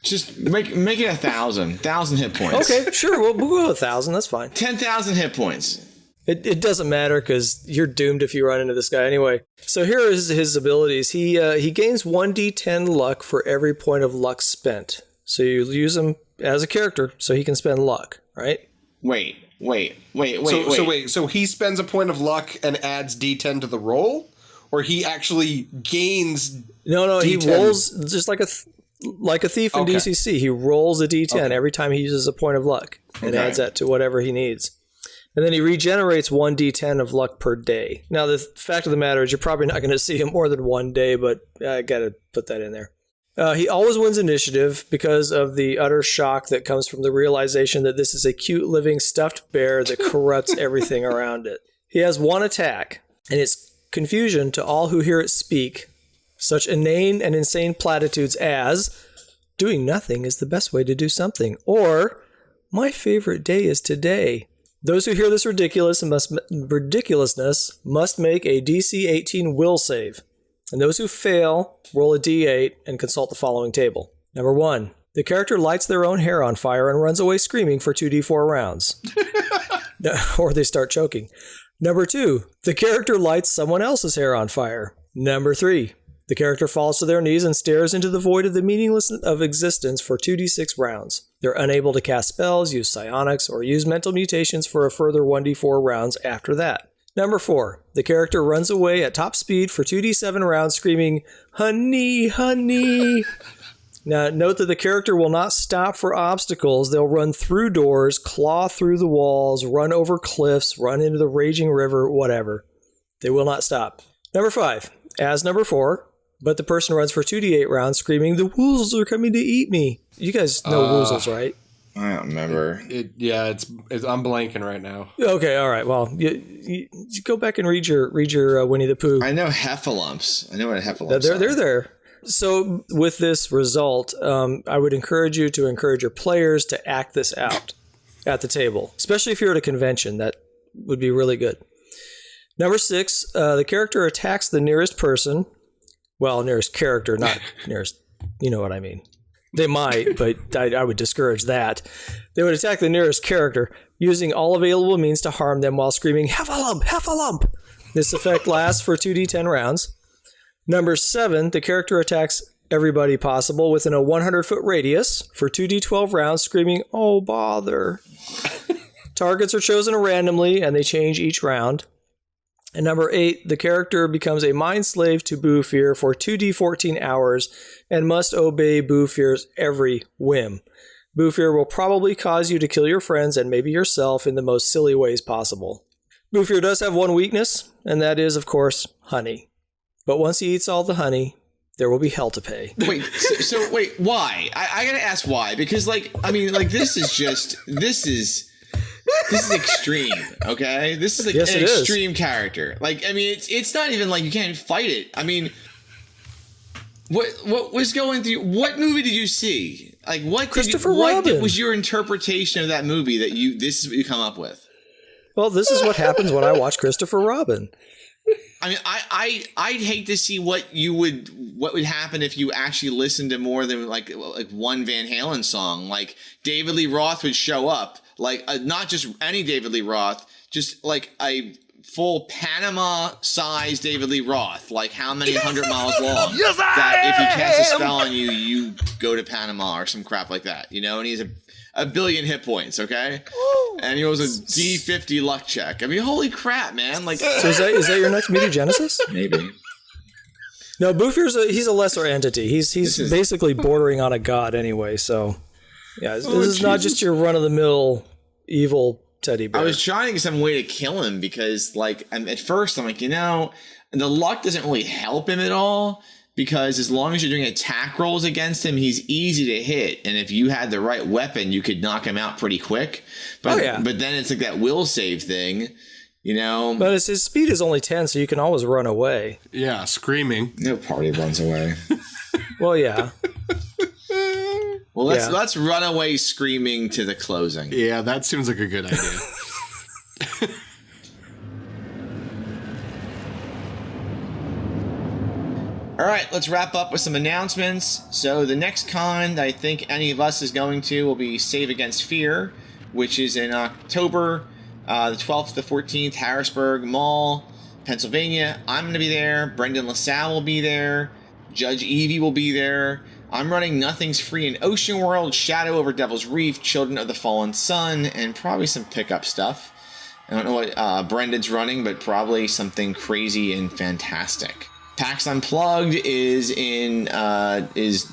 Just make it 1,000 hit points. Okay, sure. We'll go 1,000. That's fine. 10,000 hit points. It doesn't matter because you're doomed if you run into this guy anyway. So here is his abilities. He gains 1d10 luck for every point of luck spent. So you use him as a character so he can spend luck, right? Wait. So he spends a point of luck and adds D10 to the roll, or he actually gains? No. D10? He rolls just like a thief in DCC. He rolls a D10 every time he uses a point of luck and adds that to whatever he needs. And then he regenerates 1d10 of luck per day. Now, the fact of the matter is you're probably not going to see him more than one day, but I got to put that in there. He always wins initiative because of the utter shock that comes from the realization that this is a cute living stuffed bear that corrupts everything around it. He has 1 attack, and it's confusion to all who hear it speak such inane and insane platitudes as, doing nothing is the best way to do something, or, my favorite day is today. Those who hear this ridiculousness must make a DC 18 will save. And those who fail, roll a D8 and consult the following table. Number 1. The character lights their own hair on fire and runs away screaming for 2d4 rounds. Or they start choking. Number 2. The character lights someone else's hair on fire. Number 3. The character falls to their knees and stares into the void of the meaninglessness of existence for 2d6 rounds. They're unable to cast spells, use psionics, or use mental mutations for a further 1d4 rounds after that. Number 4. The character runs away at top speed for 2d7 rounds screaming, "Honey, honey." Now, note that the character will not stop for obstacles. They'll run through doors, claw through the walls, run over cliffs, run into the raging river, whatever. They will not stop. Number 5. As number 4, but the person runs for 2d8 rounds screaming, "The woozles are coming to eat me." You guys know woozles, right? I don't remember. I'm blanking right now. Okay, all right. Well, you go back and read your Winnie the Pooh. I know heffalumps. I know what a heffalumps They're are. there. So with this result, I would encourage you to encourage your players to act this out at the table, especially if you're at a convention. That would be really good. Number 6, the character attacks the nearest person. Well, nearest character, not nearest. You know what I mean. They might, but I would discourage that. They would attack the nearest character using all available means to harm them while screaming, "Heffalump! Heffalump!" This effect lasts for 2d10 rounds. Number 7, the character attacks everybody possible within a 100-foot radius for 2d12 rounds, screaming, "Oh, bother." Targets are chosen randomly, and they change each round. And number 8, the character becomes a mind slave to Boo Fear for 2d14 hours and must obey Boo Fear's every whim. Boo Fear will probably cause you to kill your friends and maybe yourself in the most silly ways possible. Boo Fear does have one weakness, and that is, of course, honey. But once he eats all the honey, there will be hell to pay. Wait, so wait, why? I gotta ask why, because this is extreme, okay? This is Yes, an it is. extreme character. It's not even like you can't fight it. I mean, what was going through? What movie did you see? What was your interpretation of that movie this is what you come up with? Well, this is what happens when I watch Christopher Robin. I mean, I'd hate to see what would happen if you actually listened to more than like one Van Halen song. Like David Lee Roth would show up, not just any David Lee Roth, just like a full Panama-sized David Lee Roth, like how many 100 miles long? Yes, that if he casts a spell on you, you go to Panama or some crap like that, And he's a billion hit points, okay? And he was a D50 luck check. I mean, holy crap, man! So is that your next mutagenesis? Maybe. No, Boo Fear's he's a lesser entity. He's basically bordering on a god anyway. So yeah, this is not just your run of the mill evil teddy bear. I was trying to get some way to kill him because, at first I'm like, the luck doesn't really help him at all. Because as long as you're doing attack rolls against him, he's easy to hit. And if you had the right weapon, you could knock him out pretty quick. But, but then it's like that will save thing, But his speed is only 10, so you can always run away. Yeah, screaming. No party runs away. Well, yeah. Well, let's run away screaming to the closing. Yeah, that seems like a good idea. All right, let's wrap up with some announcements. So the next con that I think any of us is going to will be Save Against Fear, which is in October, the 12th to the 14th, Harrisburg Mall, Pennsylvania. I'm going to be there. Brendan LaSalle will be there. Judge Evie will be there. I'm running Nothing's Free in Ocean World, Shadow over Devil's Reef, Children of the Fallen Sun, and probably some pickup stuff. I don't know what Brendan's running, but probably something crazy and fantastic. PAX Unplugged is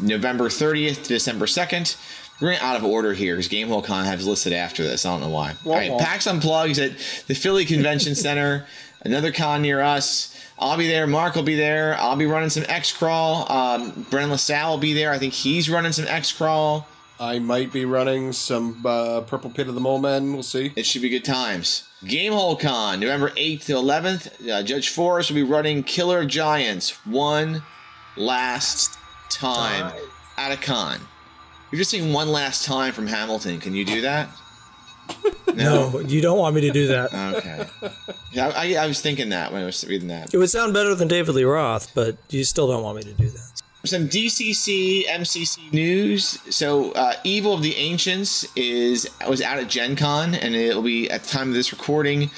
November 30th to December 2nd. We're going out of order here because GameholeCon has listed after this. I don't know why. All right, PAX Unplugged is at the Philly Convention Center, another con near us. I'll be there. Mark will be there. I'll be running some X-Crawl. Brendan LaSalle will be there. I think he's running some X-Crawl. I might be running some Purple Pit of the Mole Men. We'll see. It should be good times. Gamehole Con, November 8th to 11th. Judge Forrest will be running Killer of Giants one last time at a con. You're just saying one last time from Hamilton. Can you do that? No, you don't want me to do that. Okay. Yeah, I was thinking that when I was reading that. It would sound better than David Lee Roth, but you still don't want me to do that. Some DCC, MCC news. So, Evil of the Ancients was out at Gen Con, and it'll be, at the time of this recording,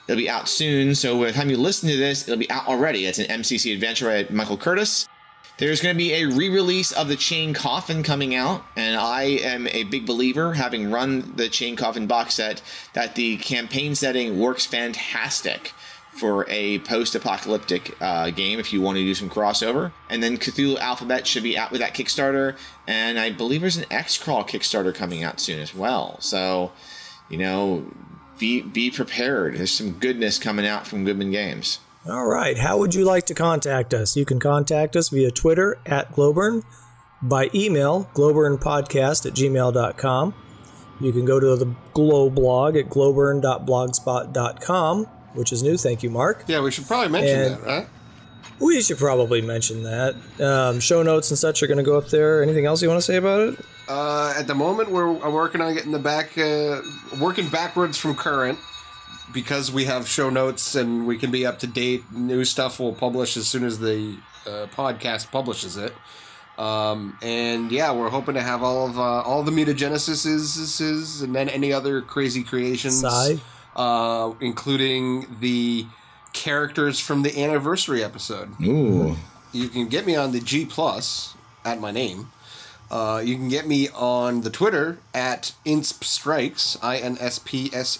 it'll be out soon. So by the time you listen to this, it'll be out already. It's an MCC adventure by Michael Curtis. There's going to be a re-release of the Chain Coffin coming out, and I am a big believer, having run the Chain Coffin box set, that the campaign setting works fantastic for a post-apocalyptic game if you want to do some crossover. And then Cthulhu Alphabet should be out with that Kickstarter, and I believe there's an X-Crawl Kickstarter coming out soon as well. So, be prepared. There's some goodness coming out from Goodman Games. All right. How would you like to contact us? You can contact us via Twitter at Glowburn, by email, glowburnpodcast@gmail.com. You can go to the Glow blog at glowburn.blogspot.com, which is new. Thank you, Mark. Yeah, we should probably mention that, right? We should probably mention that. Show notes and such are going to go up there. Anything else you want to say about it? At the moment, I'm working on getting working backwards from current. Because we have show notes and we can be up to date, new stuff we'll publish as soon as the podcast publishes it. And yeah, we're hoping to have all the mutagenesises and then any other crazy creations, including the characters from the anniversary episode. Ooh! You can get me on the G+ at my name. You can get me on the Twitter at InspStrikes, INSPSTRIKES,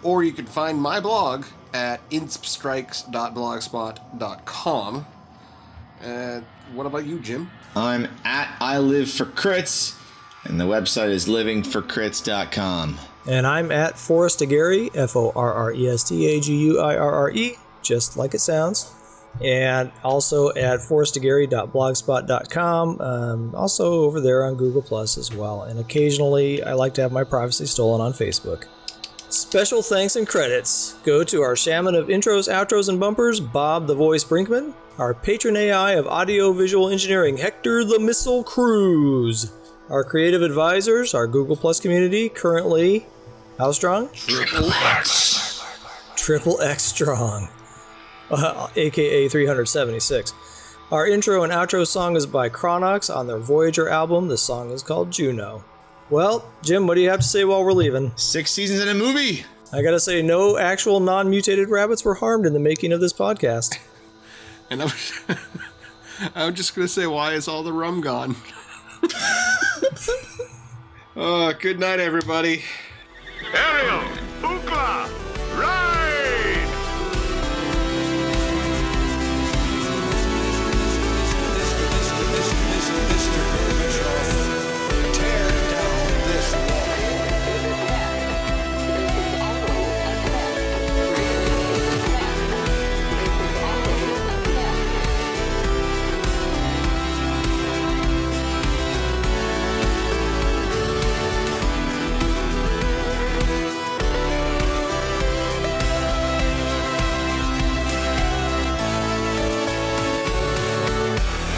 or you can find my blog at inspstrikes.blogspot.com. What about you, Jim? I'm at I Live for Crits, and the website is livingforcrits.com. And I'm at Forrest Aguirre, FORRESTAGUIRRE, just like it sounds. And also at forrestaguirre.blogspot.com, also over there on Google Plus as well. And occasionally I like to have my privacy stolen on Facebook. Special thanks and credits go to our shaman of intros, outros, and bumpers, Bob the Voice Brinkman, our patron AI of audio-visual engineering, Hector the Missile Cruz, our creative advisors, our Google Plus community, currently, how strong? Triple X. Triple X strong. AKA 376. Our intro and outro song is by Chronox on their Voyager album. The song is called Juno. Well, Jim, what do you have to say while we're leaving? 6 seasons in a movie. I gotta say, no actual non-mutated rabbits were harmed in the making of this podcast. And I'm just gonna say, why is all the rum gone? Oh, good night, everybody. Ariel, Ookla, ride!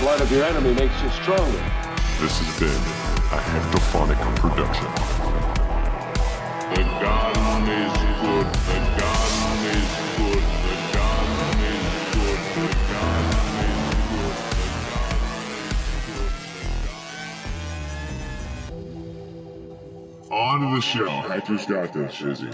Blood of your enemy makes you stronger. This has been a hectophonic production. The gun is good, the gun is good, the gun is good, the gun is good, the gun is good. On to the show. Hector's got this, Shizzy.